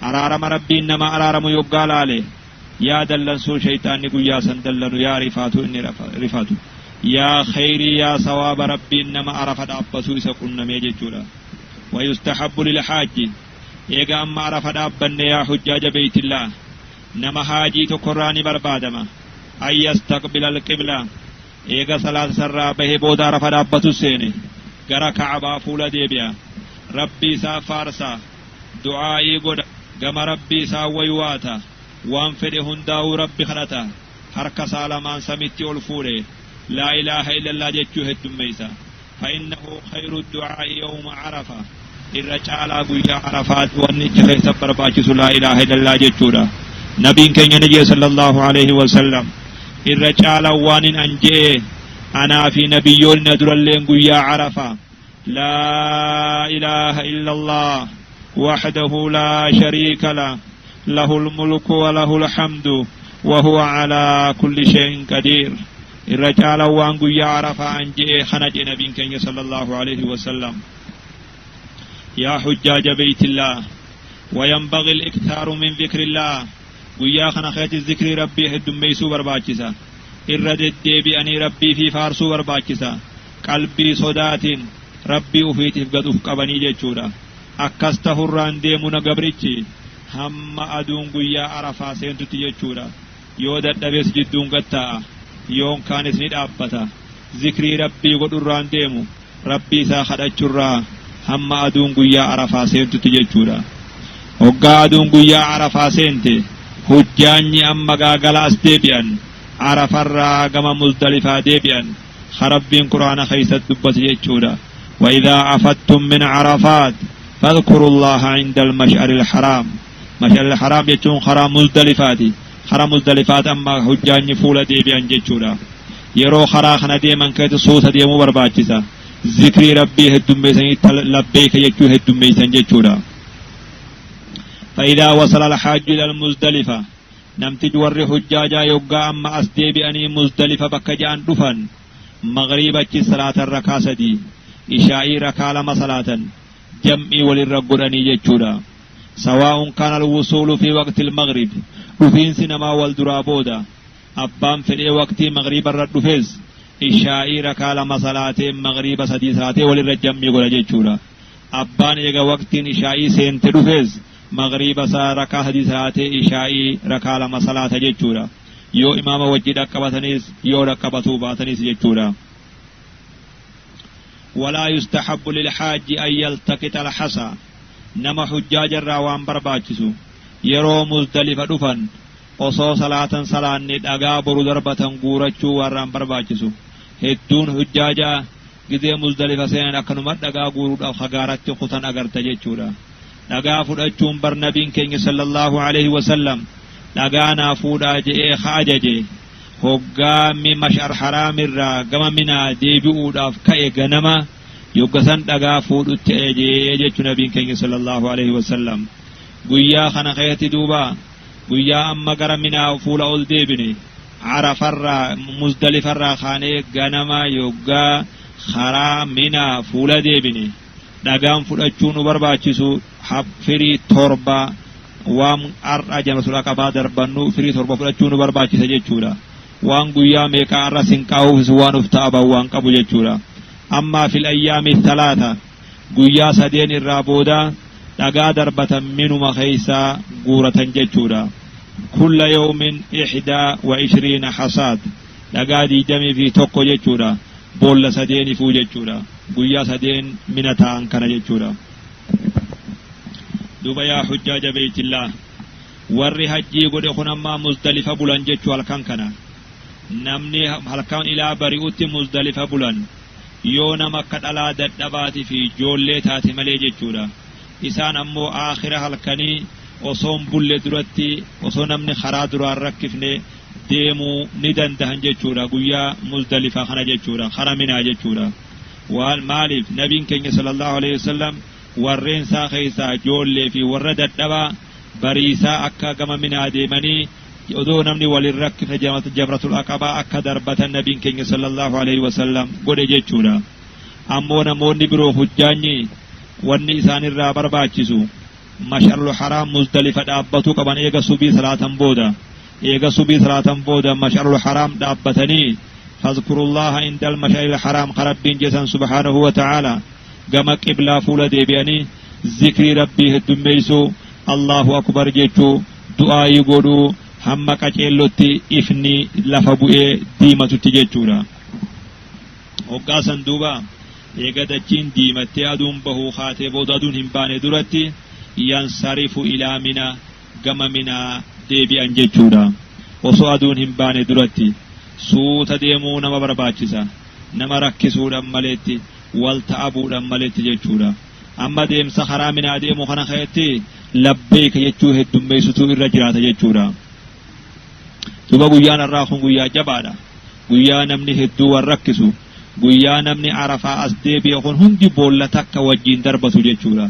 araarama rabbiin nama araaramu yoggaa laale yaa dallansuu sheeyxaanni guyyaa san dallanu yaa rifaatu inni rifatu yaa khayrii yaa sawaaba rabbiin nama arafa dhaabbatuu isa qunnamee jechuudha. wayustahabbu lilhaaji eega amma arafa dhaabbanne yaa hujjaaja beeytillaa nama haajii tokkorraa ni barbaadama an yastaqbila alqibla eega salaata sarraa bahee booda arafa dhaabbatu seene gara ka'abaa fuula deebi'a rabbii isaa faarsa du'aa'ii godha gama rabbii isaa waywaata waan fedhe hundaa'uu rabbi kadhata harka isaa lamaan samitti ol fuudhe laa ilaaha illallah jechuu heddummeeysa fa'innahu khayru du'aa'i yawma arafa irra caalaa guyyaa arafaat wanni icha keessa barbaachisu laa ilaaha illallah jechuudha. nabiin keenya ni jee sallallahu alaihi wasallam irra caalaa waanin anjee anaa fi nabiyyoonni duralleen guyyaa arafa laa ilaaha illallah وحده لا شريك له له الملك وله الحمد وهو على كل شيء قدير. الرجال وانقو يعرف عن جئ خنج نبي كي صلى الله عليه وسلم يا حجاج بيت الله وينبغي الإكثار من ذكر الله ويا خنخيت الذكر ربي حد ميسو برباكسا الردد بأني ربي في فارسو برباكسا قلبي صدات ربي أفيت فقد أفقبني جيشورا akkas tahurraan deemuna gabrichi hamma aduun guyyaa arafaa seentutti jechuudha. yoo dadhabees jidduun gatta'a yoon kaanis ni dhaabbata zikrii rabbii godhurraan deemu rabbii isaa kadhachurraa hamma aduun guyyaa arafaa seentutti jechuudha. hoggaa aduun guyyaa arafaa seente hujjaanyi amma gaagala as deebi'an arafarraa gama muzdalifaa deebi'an rabbiin quraana keessatti dubbate jechuudha. wa idhaa afattum min arafaat فاذكروا الله عند المشعر الحرام. مشعر الحرام يجون خرام مزدلفاتي خرام مزدلفات أما حجاني فولا ديبيان جيشورا يرو خراخنا ديمان كيت صوت ديمو برباچسا ذكري ربي هدوم ميسان لبيك يجو هدوم ميسان جيشورا. فإذا وصل الحاج إلى المزدلفة نمتج ور حجاجا يوغا أما أسديبي أني مزدلفة بكجان دفن مغربة صلاة الركاسة إشائي ركالما صلاة جمعي وللرقراني جيشورا. سواء كان الوصول في وقت المغرب رفين سينما والدرابودا أبام في وقت مغرب الردفز إشائي ركال مسالات مغرب سديسات وللرجمي ولا جيشورا. أبان يغا وقت إشائي سنت رفز مغرب ساركا حديثات إشائي ركال مسالات جيشورا. يو إمام وجد أكبتنيس يو ركبتو باتنيس جيشورا. ولا يستحب للحاج أن يلتقط الحصى نما حجاج الراوان برباچسو يرو مزدلفة دفن وصو صلاة صلاة ندقابر دربة غورچو وران برباچسو هدون حجاجا گده مزدلفة سين اکنمت دقابر او خگارت خطن اگر تجيچورا دقا فدچون بر نبين كين صلى الله عليه وسلم دقانا فودا جئ خاججه hoggaammi mash'ar haraamirraa gama minaa deebi'uudhaaf ka'e ganama yoggasan dhagaa fuudhutti eejee jechuun nabiin keenya sallallahu alaihi wasallam guyyaa kana keessatti duuba guyyaa amma gara minaa fuula ol deebine arafarraa muzdalifarraa kaanee ganama yoggaa خرا منا فولا ديبني دقام فولا چونو برباچسو فري تربا وام جمرة العقبة دربنو فري تربا فولا چونو برباچس جچورا وان قويا ميكا أرى سنقاو سوان افتابا وان قبو جچورا أما في الأيام الثلاثة قويا سدين الرابودا دقا دربة منو مخيسا قورة جچورا كل يوم 21 حصاد دقا دي جمي في توقو جچورا بول سدين فو جچورا قويا سدين منتان كان جچورا دوبا يا حجاج بيت الله warri hajjii godhe kun amma muzdalifa bulan jechuu halkan kana namni halkan ilaa bari'utti muzdalifa bulan yoo nama akka dhalaa dadhabaati fi ijoollee taate malee jechuudha isaan ammoo aakhira halkanii osoon bulle duratti osoo namni karaa duraan rakkifne deemuu ni dandahan jechuudha guyyaa muzdalifa kana jechuudha haraminaa jechuudha waan maaliif nabiin keenya sallallahu alaihi wasallam warreen isaa keessaa ijoollee fi warra dadhabaa bariisaa akka gama minaa deemanii odoo namni walin rakkifne jamratul aqabaa akka darbatan nabiin keenya sallallahu alaihi wasallam godhe jechuudha ammoo namoonni biroo hujjaanyi wanni isaanirraa barbaachisu mash'arul haraam muzdalifa dhaabbatu qaban eega subii salaatan booda mash'arul haraam dhaabbatanii fazkurullaha indal mash'aril haraam qarabbiin jesan subhanahu wa ta'ala gama qiblaa fuula deebi'anii zikrii rabbii heddummeeysuu Allahu akbar jechuu du'aayi godhuu hamma qaceellotti ifni lafa bu'ee diimatutti jechuudha hoggaasan duuba eega dachiin diimattee aduun bahuu kaatee booda aduun hin baane duratti yansarifu ilaa mina gama minaa deebi'an jechuudha osoo aduun hin baane duratti suuta deemuu nama barbaachisa nama rakkisuudhaan maleetti wal ta'abuudhaan maleetti jechuudha amma deemsa karaa minaa deemuu kana keessatti labbeeka jechuu heddummeessutu irra jiraata jechuudha duba guyyaan irraa kun guyyaa jabaadha guyyaa namni hedduu waan rakkisu guyyaa namni arafaa as deebi'e kun hundi boolla takka wajjiin darbatu jechuudha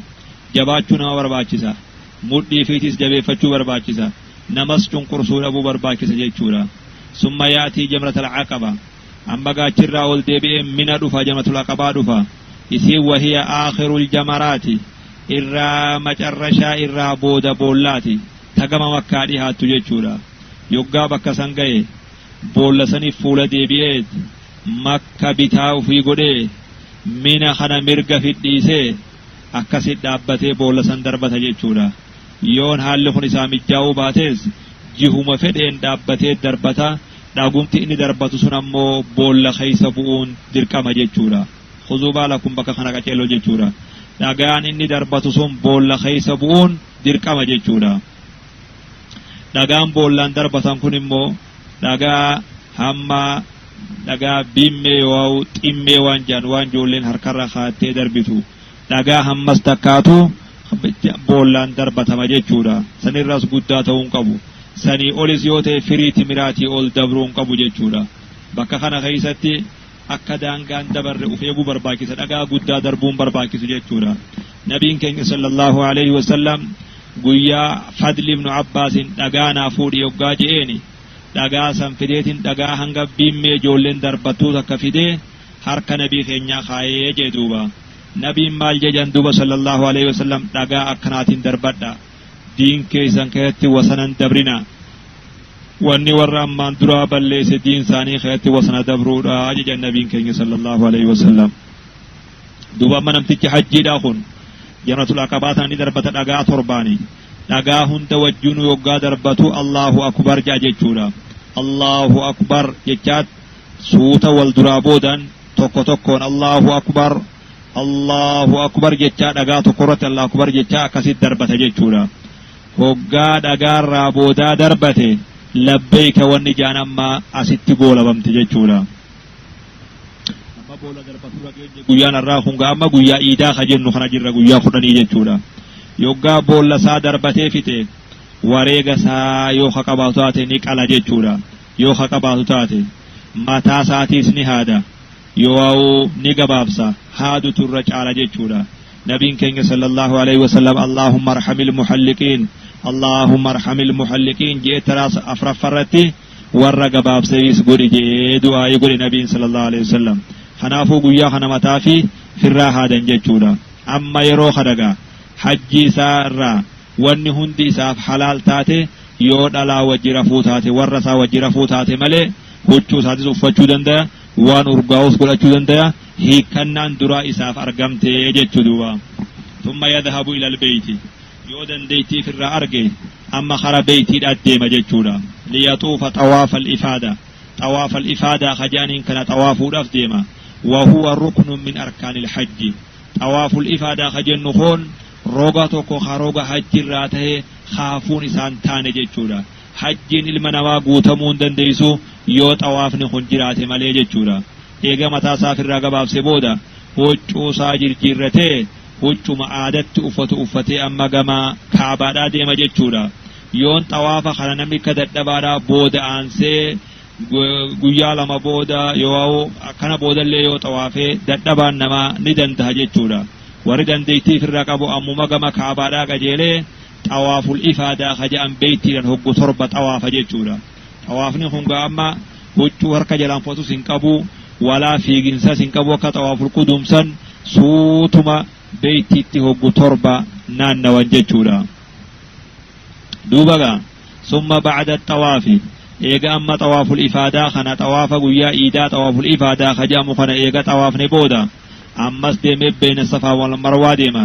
jabaachuu nama barbaachisa mudhii fiitis jabeeffachuu barbaachisa namas cunqursuu dhabuu barbaachisa jechuudha summa yaatii jamratul aqaba amma gaachirraa ol deebi'ee mina dhufa jamratul aqabaa dhufa isii wahiya aakhirul jamaraati irraa macarrashaa irraa booda boollaati tagama makkaa dhihaattu jechuudha yoggaa bakka san ga'e boolla saniif fuula deebi'ee makka bitaa ofii godhee mina kana mirga fidhiisee akkasit dhaabbatee boolla san darbata jechuudha yoon haalli kun isaa mijaa'uu baates jihuma fedheen dhaabbatee darbata dhagumti inni darbatu sun ammoo boolla keessa bu'uun dirqama jechuudha khuzuu baalakum bakka kana qaceelloo jechuudha dhagaan inni darbatu sun boolla keessa bu'uun dirqama jechuudha dhagaan boollaan darbatan kun immoo dhagaa hamma dhagaa bimmee yoo ximmee waan jaan waan ijoolleen harkarra kaattee darbitu dhagaa hammas takkaatu boollaan darbatama jechuudha sanirraas guddaa ta'uun qabu sanii olis yoo ta'e firii timiraatii ol dabruun qabu jechuudha bakka kana keessatti akka daangaan dabarre uf eeguu barbaachisa dhagaa guddaa darbuun barbaachisu jechuudha nabiin keenya sallallahu alaihi wasallam guyyaa fadli ibn abbaasin dhagaa naa fuudhi yoggaa je'eeni dhagaa san fideetin dhagaa hanga bimmee ijoolleen darbattuu takka fidee harka nabii keenyaa kaayee jee duuba nabiin maal jedhan duuba sallallahu alaihi wasallam dhagaa akkanaatiin darbadha diin keessan keessatti wasanan dabrina wanni warra ammaan duraa balleesse diin isaanii keessatti wasana dabruudha jedhan nabiin keenya sallallahu alaihi wasallam duuba amma namtichi hajjiidha kun jamratul aqabaa ni darbata dhagaa torbaani dhagaa hunda wajjinu yoggaa darbatu Allahu akbar jechuudha Allahu akbar jechaat suuta wal duraa boodan tokko tokkoon Allahu akbar jechaa dhagaa tokkorratti Allahu akbar jechaa akkasit darbata jechuudha hoggaa dhagaarraa boodaa darbate labbeeka wanni jaan amma asitti goolabamte jechuudha amma boola darbatu guyyaan irraa hunga amma guyyaa iidaa ka jennu kana jirra guyyaa 10 jechuudha yoggaa boolla isaa darbatee fixe wareega isaa yoo ka qabaatu taate ni qala jechuudha yoo ka qabaatu taate mataa isaatiis ni haada yoo ni gabaabsa haadu turra caala jechuudha nabiin keenya sallallahu alaihi wasallam allahumma arhamil muhalliqiin اللهم ارحم المحلقين جئت راس افرفرتي ور غباب سيس غوري جي دعاء يقول النبي صلى الله عليه وسلم kanaafuu guyyaa kana mataa fi firraa haadan jechuudha. Amma yeroo kadagaa hajji isaa irraa wanni hundi isaaf halaal taate yoo dhalaa wajji rafuu taate warra isaa wajji rafuu taate malee huccuu isaatis uffachuu danda'a, waan urgaa'us godhachuu danda'a, hiikkannaan duraa isaaf argamte jechuudha. Thumma yadhabu ila albeyti, yoo dandeettii firraa arge amma kara beeytiidhaat deema jechuudha. Liyaxuufa xawaafa al-ifaada, xawaafa al-ifaadaa kajaaniin kana xawaafuudhaaf deema. وهو ركن من أركان الحج. طواف الإفادة خجن خون روغا توكو خاروغا حج راته خافون إسان تاني جيچورا. حجين المنوا قوتمون دنديسو يو طواف نخون جراته ملي جيچورا. إيغا متا سافر راغا باب سبودا وچو ساجر جيرته وچو معادت أفتي أما غما كعبادا ديما جيچورا. يون طواف خلنمي كددبارا بود آنسي guyyaa lama booda yoo akkana boodallee yoo xawaafee dadhabaan nama ni danda'a jechuudha. Warri dandeettii firraa qabu ammuma gama kaabaadhaa qajeelee xawaaful ifaadaa kaja'an beeytiidhaan hoggu torba xawaafa jechuudha. Xawaafni kun amma huccuu harka jalaan footus hin qabu walaa fiiginsas hin qabu akka xawaaful qudumsan suutuma beeytiitti hoggu torba naannawan jechuudha. Duubagaa summa ba'da xawaafi eega amma xawaaful ifaadaa kana xawaafa guyyaa iidaa xawaaful ifaadaa kajamu kana eega xawaafne booda ammas deemee beena safaa wal marwaa deema.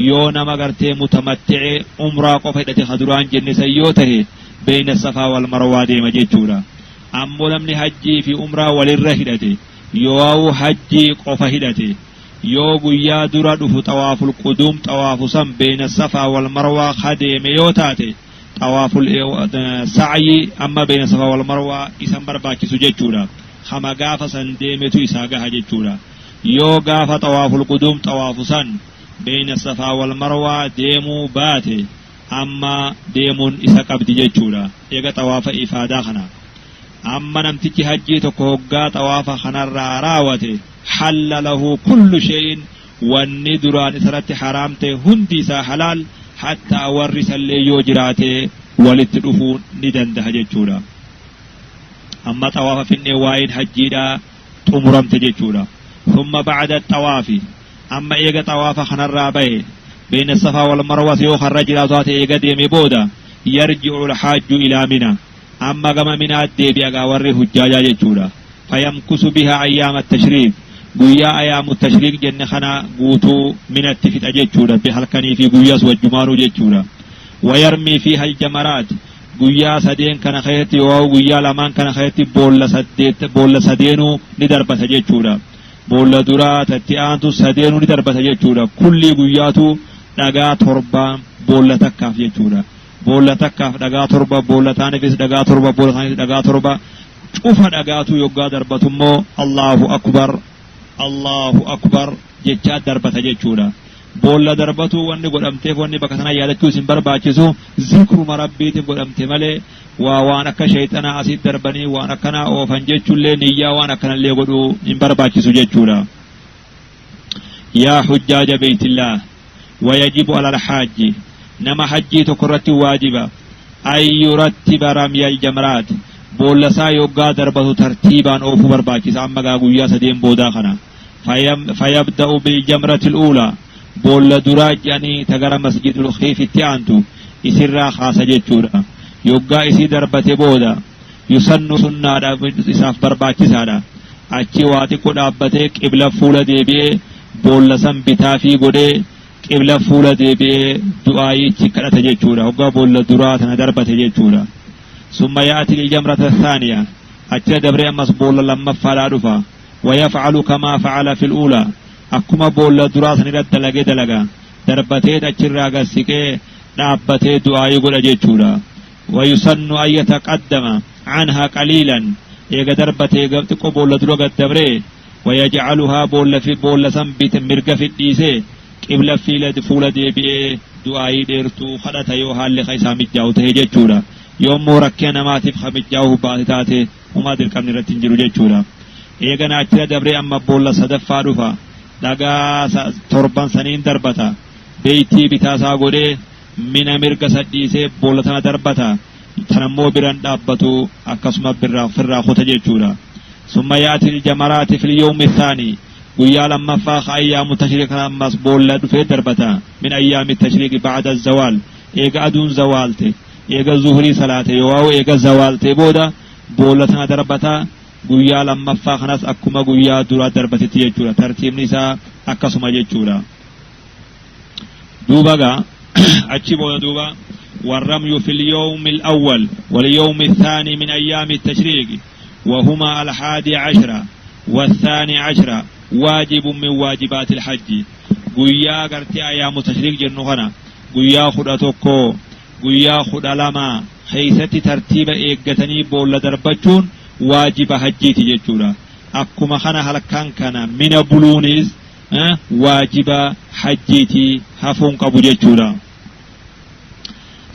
Yoo nama gartee mutamatti'e umraa qofa hidhate kaduraan jenne san yoo tahe beena safaa wal marwaa deema jechuudha. Ammoo namni hajjii fi umraa walirra hidhate yoo hajjii qofa hidhate yoo guyyaa dura dhufu xawaaful qudum xawaafu san beena safaa wal marwaa kadeeme yoo taate طواف السعي أما بين الصفا والمروة إسمبر باكي سجدشورا خما غافة سنديمتو إساقها جدشورا يو غافة طواف القدوم طواف سن بين الصفا والمروة ديمو باتي أما ديمون إساقبت جدشورا إيغا طواف إفادا خنا أما نمتكي حجي تكوغا طواف خنا راواتي حل له كل شيء والندران إسرات حرامته هندي سا حلال حتى ورث اللي يوجراته ولتدفون ندنده جيتشورا. أما طواف في النواين حجيدا تمرم تجيتشورا. ثم بعد الطواف أما إيجا طواف خنر بين الصفا والمروة يخرج رجلاته إيجا ديمي بودا يرجع الحاج إلى منى. أما قام منى الديبي أغاوري حجاجا جيتشورا فيمكس بها أيام التشريف. guyyaa ayaamu tashriiq jenne kana guutuu minatti fixa jechuudha halkanii fi guyyaas wajjumaanuu jechuudha. Wayarmii fi haljamaraat guyyaa sadeen kana keessatti yoo guyyaa lamaan kana keessatti boolla sadeenuu ni darbata jechuudha. Boolla duraa tatti aantu sadeenuu ni darbata jechuudha. Kulli guyyaatu dhagaa torba boolla takkaaf jechuudha. Boolla takkaaf dhagaa torba boolla taaniifis dhagaa torba boolla taaniifis dhagaa torba cufa dhagaatu yoggaa darbatummoo Allahu akbar Allahu akbar jechaa darbata jechuudha. Boolla darbatu wanni godhamteef wanni bakka sana yaadachuu isin barbaachisu zikruma rabbiitiif godhamte malee waan akka shayxanaa asitti darbanii waan akkanaa oofan jechuullee niyyaa waan akkanallee godhuu hin barbaachisu jechuudha. Yaa hujjaaja beeytillah wayajibu alal haaji nama hajjii tokkorratti waajiba ayyurattiba ramyal jamraat boolla isaa yoggaa darbatu tartiibaan oofuu barbaachisa. Amma gaa guyyaa sadeen boodaa kana فيبدأ بالجمرة الأولى بولا دراج يعني تجرى مسجد الخيف التانتو يسرى خاصة جتورا يوغا يسي دربة بودا يسن سنة إساف برباكي سادا أكي واتي قد أبتك إبلا فولة ديبي بولا سنبتا في قدي إبلا فولة ديبي دعائي تكرة جتورا يوغا بولا دراتنا دربة جتورا ثم يأتي الجمرة الثانية أكي دبري أمس بولا لما فلا رفا ويفعل كما فعل في الأولى أكما بولا دراس نرد دلقا دربتي تجرى قسكي نابتي دعاء يقول أجيتشورا ويسن أن يتقدم عنها قليلا إيقا دربتي قبتكو بولا دروغة دبري ويجعلها بولا في بولا سنبت مرقى في الديسي قبل فولة دي بي دعاء ديرتو خلطة يوها اللي خيسا مجاو تهجيتشورا يوم مركينا ما تفخ مجاو باتتاتي وما دركم نرتنجرو جيتشورا. eegana achira dabree amma boolla sadaffaa dhufa dhagaa torban saniin darbata beeytii bitaasaa godhee mina mirga sadhiisee boolla tana darbata tanammoo biraan dhaabbatu akkasuma firraa kuta jechuudha. ثم يأتي الجمرات في اليوم الثاني ويا لما فاخ أيام التشريق أمس بولد في دربتا من أيام التشريق بعد الزوال إيجا أدون زوالته إيجا زهري صلاته يواو إيجا زوالته بودا بولتنا دربتا ويا لما فاخ ناس أكما ويا درا دربتي تيجورا ترتيب نساء أكسما يجورا دوبا أتشي بودا دوبا والرمي في اليوم الأول واليوم الثاني من أيام التشريق وهما 11 و12 واجب من واجبات الحج قويا قرتي أيام التشريق جنوخنا قويا خدتوكو قويا خدلما خيستي ترتيب إيقتني بولا دربجون واجب حجيتي ججورا أكما خنا هلكان كان من بلونيز واجب حجيتي هفون قبو ججورا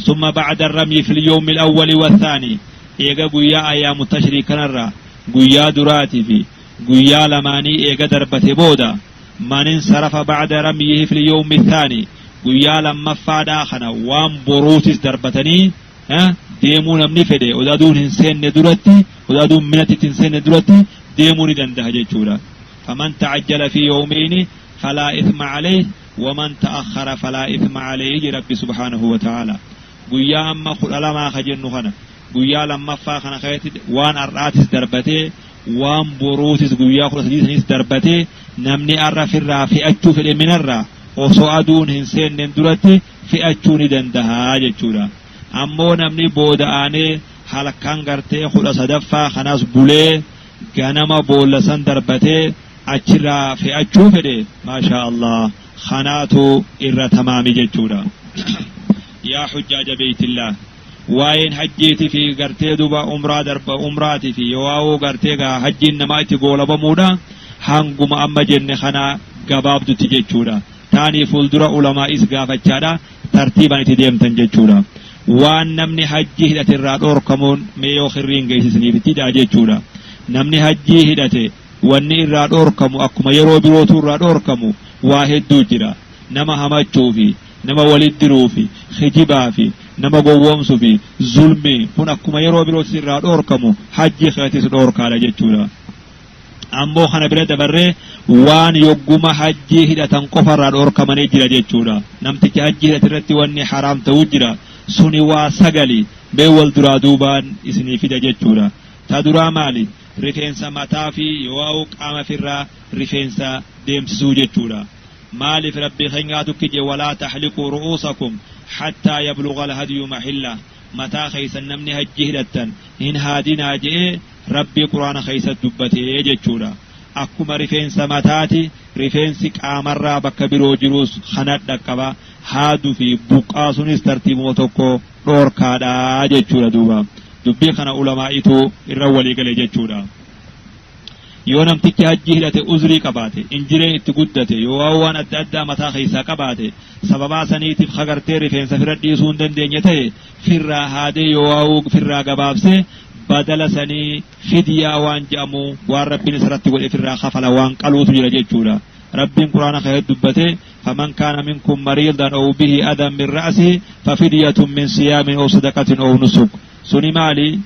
ثم بعد الرمي في اليوم الأول والثاني إيقا قويا أيام التشريق نرى قويا دراتي في قويا لماني إيقا دربة بودا من انصرف بعد رميه في اليوم الثاني قويا لما فادا خنا وان بروتس دربتني ديمون امني فده ودادون هنسين ندرتي ودادون منتي تنسين ندرتي ديمون دنده جيشورا فمن تعجل في يومين فلا إثم عليه ومن تأخر فلا إثم عليه ربي سبحانه وتعالى قويا أما خل لما خجنو خنا قويا لما فاخنا خيتي وان أراتس دربتي وان بروتس قويا خل سديس دربتي نمني أرى في أجو في المنرة وصو أدون هنسين ندرتي في أجو ندندها جيشورا أمو نمني بودآني halkan gartee 10 kanaas bulee ganama boolasan darbatee achirraa fe'achuu fedhe maasha Allah khanaatu irra tamaami jechuudha yaa hujjaaja beeytillah waa'een hajjiiti fi gartee duba umraa darba umraati fi yoo gartee gaa hajjiin namaa itti goolabamuudha hanguma amma jenne kana gabaabdutti jechuudha taanii fuuldura ulamaa is gaafachaadha tartiiban itti deemtan jechuudha waan namni hajji hidhate irraa dhorkamuun meeyoo khirriin geessisaniifitti jechuudha namni hajji hidhate wanni irraa dhorkamu akkuma yeroo birootu irraa dhorkamu waa hedduu jira nama hamachuu fi nama walitti diruu fi khijibaa fi nama gowwoomsuu fi zulmi kun akkuma yeroo birootu irraa dhorkamu hajji keetis dhorkaadha jechuudha ammoo kana bira dabarree waan yogguma hajji hidhatan qofa irraa dhorkamanii jira jechuudha namtichi hajji hidhate irratti wanni haraam ta'uu jira suni waa sagali bee wal duraa duubaan isinii fida jechuudha ta duraa maali rifeensa mataa fi yoo qaama firraa rifeensa deemsisuu jechuudha maaliif rabbi keenyaa tokkije walaa tahliqu ru'usakum hatta yablugha al-hadyu mahilla mataa keeysan namni hajji hidhattan hin haadinaa jee rabbi quraana keeysa dubbatee jechuudha akkuma rifeensa mataati rifeensi qaamarraa bakka biroo jiruus kanadha qaba haadu fi buqqaa sunis tartiibuma tokko dhorkaadha jechuudha duuba dubbii kana ulamaa'itu irra walii galee jechuudha yoo namtichi hajji hidhate uzrii qabaate injireen itti guddate yoo waan adda addaa mataa keessaa qabaate sababaa saniitiif hagartee rifeensa fira dhiisuu hin dandeenye ta'e firraa haadee yoo firraa gabaabse badala sanii fidiyaa waan jedhamu waan rabbiin isarratti godhe firraa kafala waan qaluutu jira jechuudha rabbiin quraana keessa dubbate فمن كان منكم مريضا أو به أذى من رأسه ففدية من صيام أو صدقة أو نسك سني مالي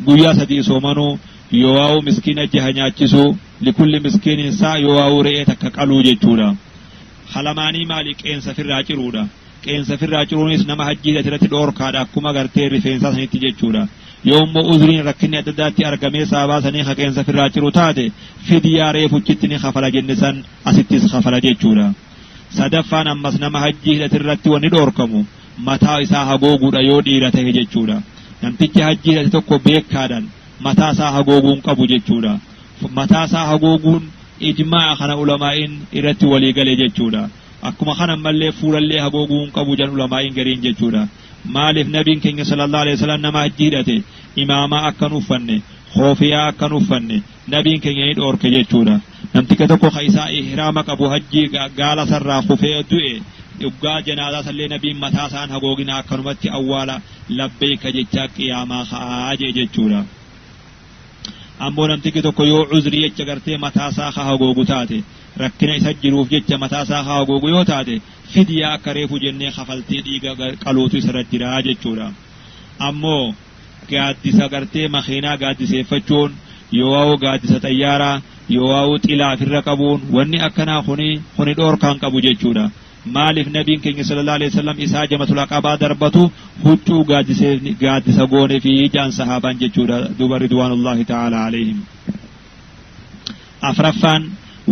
قويا سدي سومنو يواو مسكين جهنياتشسو لكل مسكين سا يواو رئيتك قالوا جيتشورا خلماني مالي كين سفر راجرودا كين سفر راجرونيس نما حجي ترت دور كادا كما غرتي ريفنسا سنيتي جيتشورا يوم أذرين ركني أدداتي أرقمي سابا سني خكين سفر راجرو تاتي فديا ريفوچتني خفلا جنسان أستيس خفلا جيتشورا سدفان أمس نما حجي ترت وني دوركمو متا إسا هغوغودا يو ديرته جيتشورا نمتيجي حجي تتوكو بيكادان متا سا هغوغون قبو جيتشورا متا سا هغوغون إجماع خنا علماء إرتي ولي غلي جيتشورا akkuma kana mallee fuulallee hagooguun qabu jan ulamaa'iin gariin jechuudha maaliif nabiin keenya sallallahu alaihi wasallam nama hajji hidhate imaamaa akkan uffanne khoofiyaa akkan uffanne nabiin keenya ni dhoorke jechuudha namticha tokko isaa ihraama qabu hajji gaala sarraa kufee du'e dhugaa janaazaa sallee nabiin mataa isaan hagoogina akkanumatti awwaala labbeeka jechaa qiyaamaa ka'aa jechuudha ammoo namtichi tokko yoo uzrii jecha gartee mataa isaa hagoogu taate rakkina isa jiruuf jecha mataa isaa hagoogu yoo taate fidiyaa akka reefu jennee kafaltee dhiiga qaluutu isarra jira jechuudha ammoo gaaddisa gartee makiinaa gaaddiseeffachuun yoo gaaddisa xayyaaraa yoo xilaa ofirra qabuun wanni akkanaa kuni dhoorkaan qabu jechuudha. maaliif nabiin keenya sallallahu alaihi wasallam isaa jamatul aqabaa darbatu huccuu gaaddisa goone fi jaan sahaabaan jechuudha duba ridwaanullahi ta'ala alaihim. afraffaan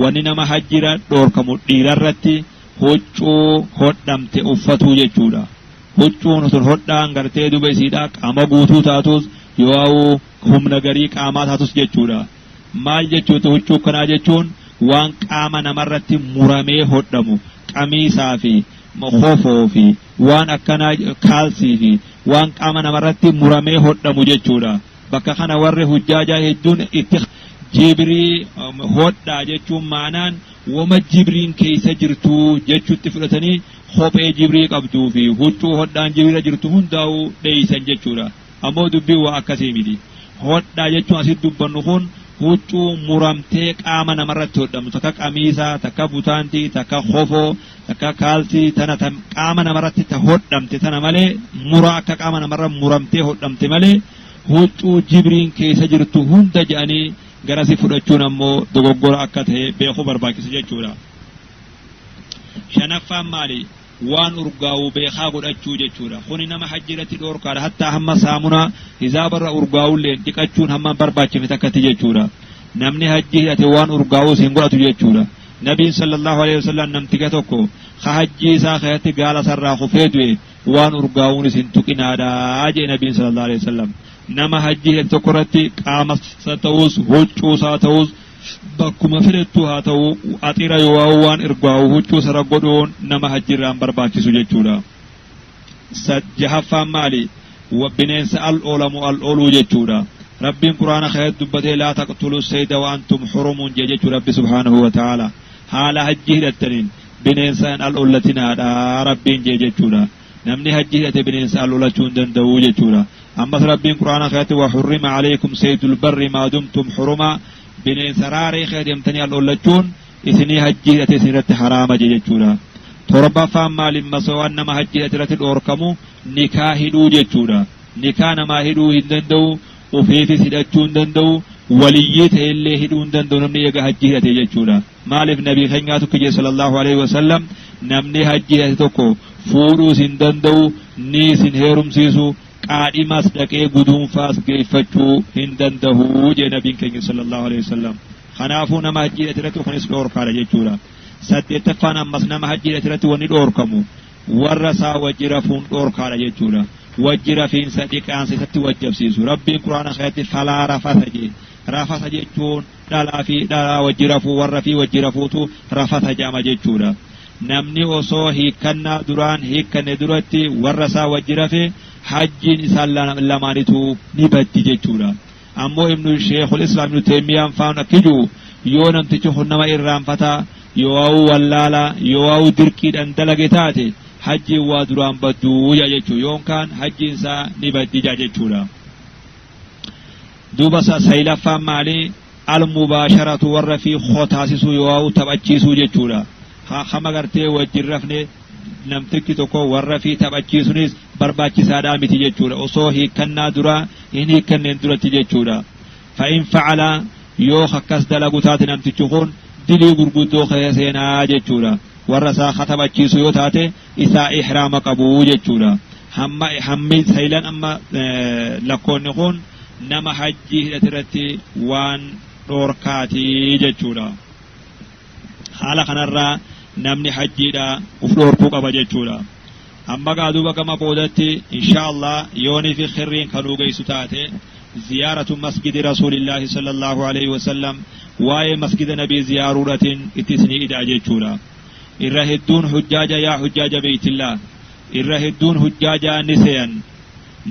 wanni nama hajjira dhoorkamu dhiirarratti huccuu hodhamte uffatuu jechuudha. huccuun sun hodhaan gartee duba isiidhaa qaama guutuu taatus yoo humna garii qaamaa taatus jechuudha. maal jechuutu huccuu kanaa jechuun waan qaama namarratti muramee hodhamu qamiisaa fi khofoo fi waan akkanaa kaalsii fi waan qaama namarratti muramee hodhamu jechuudha. bakka kana warri hujjaajaa hedduun itti jibrii hodhaa jechuun maanaan wama jibriin keessa jirtu jechuutti fudhatanii kophee jibrii qabduu fi huccuu hodhaan jibriira jirtu hundaa'uu dheeysan jechuudha. ammoo dubbii waa akkasii miti. hodhaa jechuun asitti dubbannu kun huccuu muramtee qaama namarratti hodhamu takka qamiisaa takka butaantii takka khofoo takka kaalsii tana qaama namarratti ta hodhamte tana malee muraa akka qaama namarra muramtee hodhamte malee huccuu jibriin keessa jirtu hunda jedhanii garasi fudhachuun ammoo dogoggora akka ta'e beekuu barbaachisa jechuudha. shanaffaan maali? waan urgaa'uu beekaa godhachuu jechuudha. kuni nama hajjiratti dhoorkaadha. hattaa hamma saamunaa hizaabarra urgaa'ullee dhiqachuun hamma barbaachifte akkatti jechuudha. namni hajji hidhate waan urgaa'uus hin godhatu jechuudha. nabiin sallallahu alaihi wasallam namtiga tokko ka hajji isaa keessatti gaala sarraa kufee du'e waan urgaa'uun isin tuqinaadhaa jee nabiin sallallahu alaihi wasallam. nama hajji hidhate tokko irratti qaama ta'us huccuusaa ta'us bakkuma fedhettu haa ta'u axira yoo waan urgaa'u huccuu sara godhuun nama hajjirraan barbaachisu jechuudha. jahaffaan maali? bineensa al-ooluu jechuudha. rabbiin quraana keessatti dubbatee laa taqtulu sayda wa antum hurumun jechuu rabbi subhaanahu wa ta'ala. haala hajji hidhattaniin bineensa al-oollatinaadha rabbiin jechuudha. namni hajji hidhate bineensa al-oolachuu hin danda'u jechuudha. ammas rabbiin quraana keessatti wa hurrima alaykum saydul barri maa dumtum huruma bineensa raaree keedemtanii al-oolachuun isinii hajji hidhate isinirratti haraama jechuudha. torbaffaan maaliin masawaan nama hajji hidhate irratti dhoorkamu nikaa hidhuu jechuudha. nikaa namaa hidhuu hin danda'u, ofiifis hidhachuu hin danda'u, waliyyii ta'ellee hidhuu hin danda'u namni eega hajji hidhate jechuudha. maaliif nabii keenyaa tokko jedhe sallallahu alaihi wasallam namni hajji hidhate tokko fuudhuus hin danda'u ni isin heerumsiisu qaadhimas dhaqee guduunfaas geeffachuu hin danda'u jee nabiin keenya sallallahu alaihi wasallam. kanaafuu nama hajji hidhate irratti kunis dhoorkaadha jechuudha. saddeettaffaan ammas nama hajji hidhate irratti wanni dhoorkamu warra isaa wajji rafuun dhoorkaadha jechuudha. wajji rafiinsa dhiqaansa isatti wajjabsiisu rabbiin quraana keessatti falaa rafasa jee. rafasa jechuun dhalaa fi dhalaa wajji rafuu warra fi wajji rafuutu rafasa jedhama jechuudha. namni osoo hiikkannaa duraan hiikkanne duratti warra isaa wajji rafe hajjiin isaan lamaanitu ni baddi jechuudha. ammoo ibnu sheekul islaam ibnu teemiyaan faan akkijuu yoo namtichi kun nama irraanfataa yoo wallaala yoo dirqiidhaan dalage taate hajjiin waa duraan badduu jechuu yoonkaan hajjiin isaa ni baddi jechuudha. duuba saylaffaan maali? al-mubaasharatu warra fi khotaasisuu yoo taphachiisuu jechuudha. hama gartee wajjin rafne namtichi tokko warra fi taphachiisunis barbaachisaadhaa miti jechuudha. osoo hiikkannaa duraa hin hiikkanneen duratti jechuudha. fa'in facala yoo akkas dalagu taate namtichi kun dilii gurguddoo keessa seenaa jechuudha. warra isaa taphachiisu yoo taate isaa ihraama qabu jechuudha. hammi saylan amma lakkoonni kun nama hajjii hidhate irratti waan dhoorkaatii jechuudha. haala kanarraa namni hajjiidha uf dhoorkuu qaba jechuudha. amma gaaduba gama boodatti inshaallah yoonii fi khirriin kanuu geessu taate ziyaaratu masjidi rasuulillaahi sallallahu alaihi wasallam waa'ee masjida nabii ziyaaruudhatiin itti isinii id'a jechuudha. irra hedduun hujjaaja yaa hujjaaja beeytillaa irra hedduun hujjaaja ni seeyan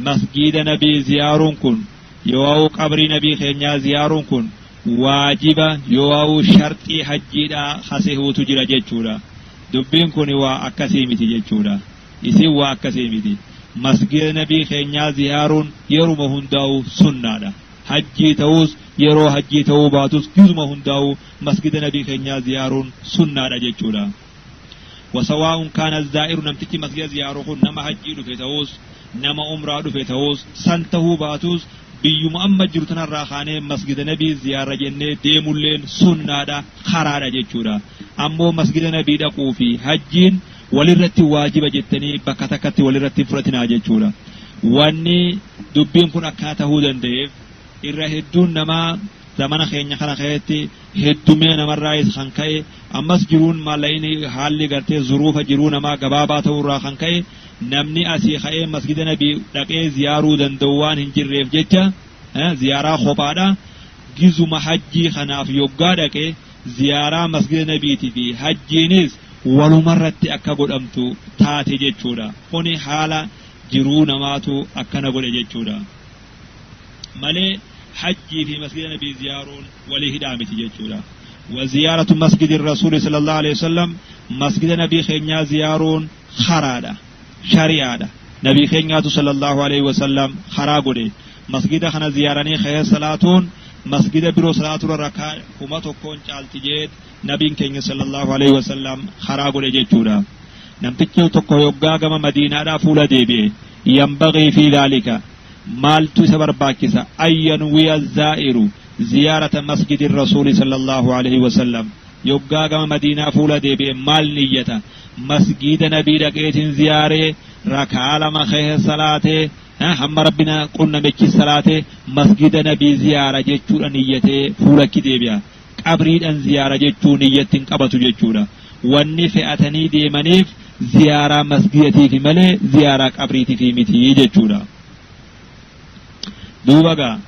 masjida nabii ziyaaruun kun yoo qabrii nabii keenyaa ziyaaruun kun waajiba yoo sharxii hajjiidha hasehuutu jira jechuudha. dubbiin kun waa akkasii miti jechuudha. isin waa akkasii miti. masjida nabii keenyaa ziyaaruun yeruma hundaa'u sunnaadha. hajjii ta'us yeroo hajjii ta'uu baatus yeruma hundaa'u masjida nabii keenyaa ziyaaruun sunnaadha jechuudha. wasawaa'un kaana zaa'iru namtichi masjida ziyaaru kun nama hajjii dhufe ta'us nama umraa dhufe ta'us san ta'uu baatus biyyuma amma jiru tanarraa kaanee masgida nabii ziyaara jennee deemulleen sunnaadha karaadha jechuudha. Ammoo masgida nabii dhaquu fi hajjiin walirratti waajiba jettanii bakka takkatti walirratti fudhatinaa jechuudha. Wanni dubbiin kun akka ta'uu danda'eef irra hedduun namaa zamana keenya kana keessatti heddumina namarraa kan ka'e ammas jiruun maallaqni haalli gartee zuruufa jiruu namaa gabaabaa ta'urraa kan ka'e namni asii ka'ee masgida nabii dhaqee ziyaaruu danda'u waan hin jirreef jecha ziyaaraa kophaadha. Gizuma hajjii kanaaf yoggaa dhaqee ziyaaraa masgida nabiitii fi hajjiinis walumarratti akka godhamtu taate jechuudha. Kuni haala jiruu namaatu akkana godhe jechuudha. Malee حجي في مسجد النبي زيارون وليه دامتي جيتشولا وزيارة مسجد الرسول صلى الله عليه وسلم مسجد النبي خينيا زيارون خرادة شريعة نبي خينيا صلى الله عليه وسلم خراغودي مسجد خنا زياراني خير صلاتون مسجد برو صلاة الركع كما تكون جالتجيد نبي خينيا صلى الله عليه وسلم خراغودي جيتشولا نمتكيو تكو يوغا كما مدينة دا فولا ديبي ينبغي في ذلك مالتو سبر باكسا أن الزائر زيارة مسجد الرسول صلى الله عليه وسلم يوغا كما مدينة فولا ديبي مال نية مسجد نبي لقيت زيارة ركع لما خيه صلاة هم ربنا قلنا بكي صلاة مسجد نبي زيارة جيتشو نية فولا كديبيا قبريد أن زيارة جيتشو نية قبطو جيتشونا والنفئتني ديمانيف زيارة مسجدتي في ملي زيارة قبريتي في متي جيتشونا دوبا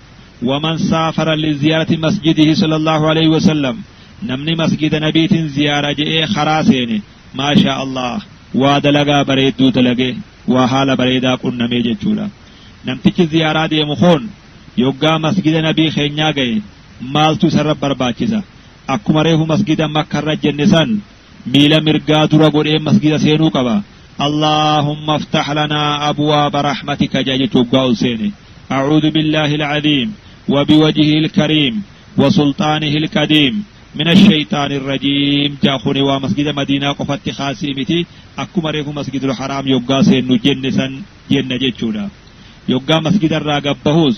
ومن سافر لزيارة مسجده صلى الله عليه وسلم نمني مسجد نبيت زيارة جئ خراسين ما شاء الله وادلغا بريد دو دلغي وحال بريدا قلنا ميجي جولا نمتك زيارة دي مخون يوغا مسجد نبي خينيا گئے مالتو سرب برباچسا اكما ريهو مسجد مكة رجنسان ميلا مرقا درا قرئ مسجد سينو قبا اللهم افتح لنا أبواب رحمتك جاجي توقعو سيني أعوذ بالله العظيم وبوجهه الكريم وسلطانه القديم من الشيطان الرجيم جاخوني ومسجد مدينة قفت خاسيمتي أكما ريكو مسجد الحرام يوغا سينو جنسا جنة جيتشونا يوغا مسجد الراقب بهوز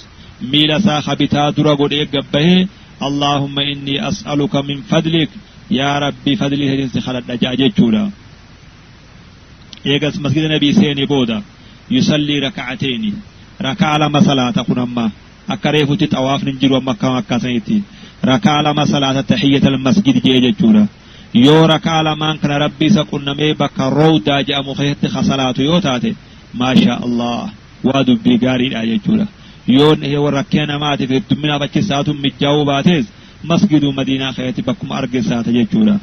ميلا ساخ بتا درقود إيقبه اللهم إني أسألك من فضلك يا ربي فضلي هجنس خلط نجا جيتشونا إيقاس مسجد نبي سيني بودا يصلي ركعتين ركع لما صلاة كنما أكريف تتواف ننجر ومكة مكة سيتي ركع لما صلاة تحية المسجد جيجة جورا يو ركع لما كان ربي سكن ميبك رودا جاء مخيط خصلاة يوتاتي ما شاء الله وادو بيقاري الآية جورا يون هي وركينا ماتي في الدمنا بكسات متجاوباتيز مسجد مدينة خيتي بكم أرقسات جورا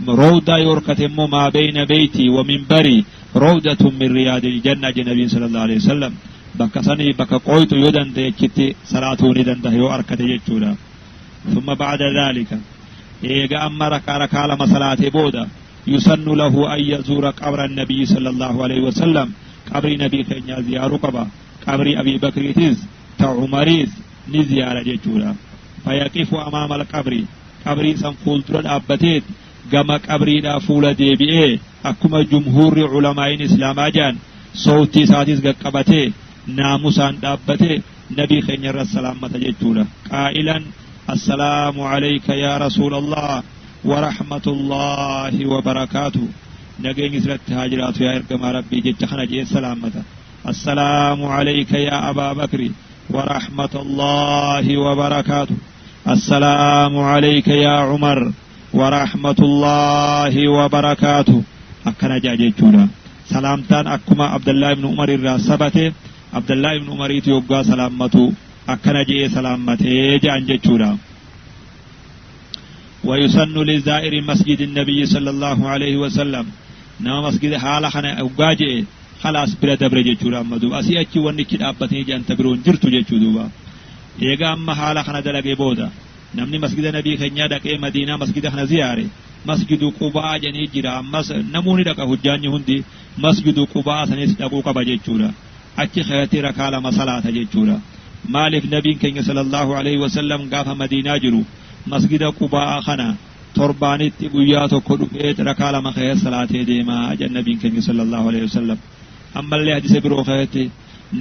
رودا يوركتم ما بين بيتي ومنبري روضة من رياض الجنة النبي صلى الله عليه وسلم bakka sanii bakka qoytu yoo dandeechitti salaatuu ni danda'a yoo arkate jechuudha. ثم بعد ذلك إيجا أما ركع لما صلاة بودا يسن له أن يزور قبر النبي صلى الله عليه وسلم قبر نبي خينيا زيار قبا قبر أبي بكر تيز تعمريز نزيار جيجولا فيقف أمام القبر قبر سنفول درد أبتيت قام قبر دا فول ديبئي أكما جمهور علماء إسلام جان صوتي ساتيز قبتي ناموسان دابته نبي خينير السلامة جيجولا قائلا السلام عليك يا رسول الله ورحمة الله وبركاته نجين سرت هاجرات يا إرقم ربي جتخنا جي السلامة السلام عليك يا أبا بكر ورحمة الله وبركاته السلام عليك يا عمر ورحمة الله وبركاته أكنا جاجيجولا سلامتان أكما عبد الله بن عمر الراسبته عبد الله بن عمر يوغا سلامته أكنا جي سلامته جان جيجولا ويسن لزائر مسجد النبي صلى الله عليه وسلم نما مسجد حالا خنا اوغاجي خلاص بلا دبر جيجولا مدو اسي اچي وني كدابتي جان تبرون جرتو جيجودوبا ايغا اما حالا خنا دلغي بودا نمني مسجد النبي خنيا دقه مدينه مسجد خنا زياره مسجد قباء جني جرا مس نموني دقه حجاني هندي مسجد قباء سنيس دقو قبا جيجولا اچي خياتي ركالا مسلات جيجولا مالك نبي كين صلى الله عليه وسلم غاف مدينه جرو مسجد قباء خنا تربانيت بوياتو كدوبيت ركالا مخيه صلاه ديما اجن نبي كين صلى الله عليه وسلم اما اللي حديث برو خياتي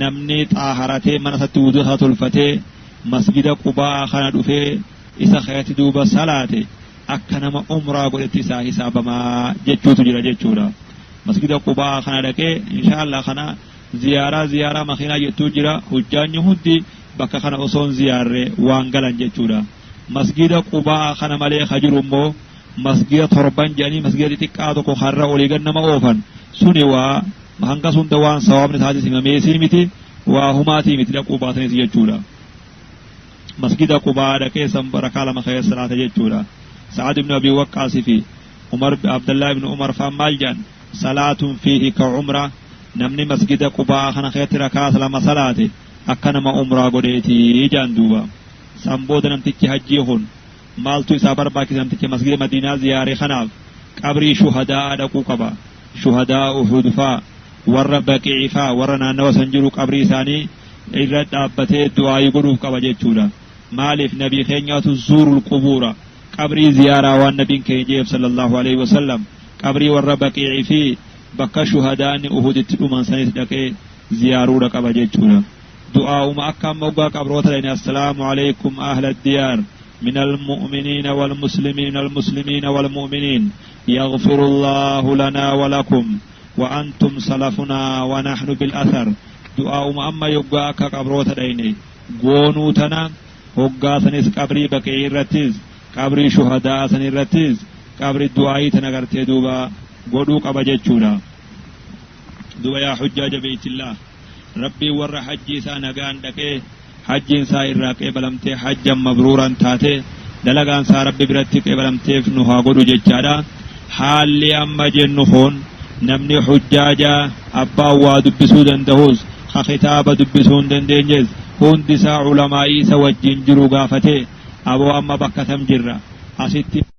نمني طاهرته منست وضوء تلفته مسجد قباء خنا دفه إسا خيات دوبا صلاة أكنما عمره قلت إسا حساب ما جتشو تجرى جتشورا مسجد قباء خنا دكي إن شاء الله خنا زيارة مخينا جتو جرى حجان يهودي بكا خنا أصون زيارة وانقلن جتشورا مسجد قباء خنا ملي خجرمو مسجد تربان جاني مسجد تقاطو كو خرّا وليغن نما أوفن سنوا مهنگا سندوان سواب نتاجي سيماميسي متي وهماتي متي قباء تنسي جتشورا مسجد قباء دكي سنبركا لما خير الصلاة جتشورا سعد بن أبي وقاص في عبد الله بن عمر فمال جان صلاة فيه كعمرة نمني مسجد قباء خنا خير ركعات لما صلاة أكنما عمرة قديتي جان دوبا سنبود نمتكي حجيهن مالتو إسابر باكي نمتكي مسجد مدينة زياري خناف قبري شهداء دقو قبا شهداء أحد فا ور بقيع فا ورنا نو سنجرو قبري ثاني إرد أبتي دعاء قروف قبا جيتشورا مالف نبي خينيات زور القبور قبري زيارة والنبي كيجيب صلى الله عليه وسلم قبري ور بقيع في بكا شهداء أحد تلومان سنة دقي زيارو قبا جيتشورا دعاء ما أكام موقع قبروت لين السلام عليكم أهل الديار من المؤمنين والمسلمين والمؤمنين يغفر الله لنا ولكم وأنتم سلفنا ونحن بالأثر دعاء ما أما يوقع قبروت لين قونو تنا وقع سنس قبري بكي رتز قبري شهداء سني رتز قبري دعائي تنغرتي دوبا قدو قبجت شورا دوبا يا حجاج بيت الله ربي ور حجي سا نغان دكه حجين سا إراقه بلمته حجا مبرورا تاته دلغان سا ربي برتي قبلمته نوها غدو جچادا حالي اما جنخون نمني حجاجا ابا وا دبسو دندهوز خطاب دبسون دندنجز هوندسا علماء سوجين جرو غافته ابو اما بكتم جرا اسيت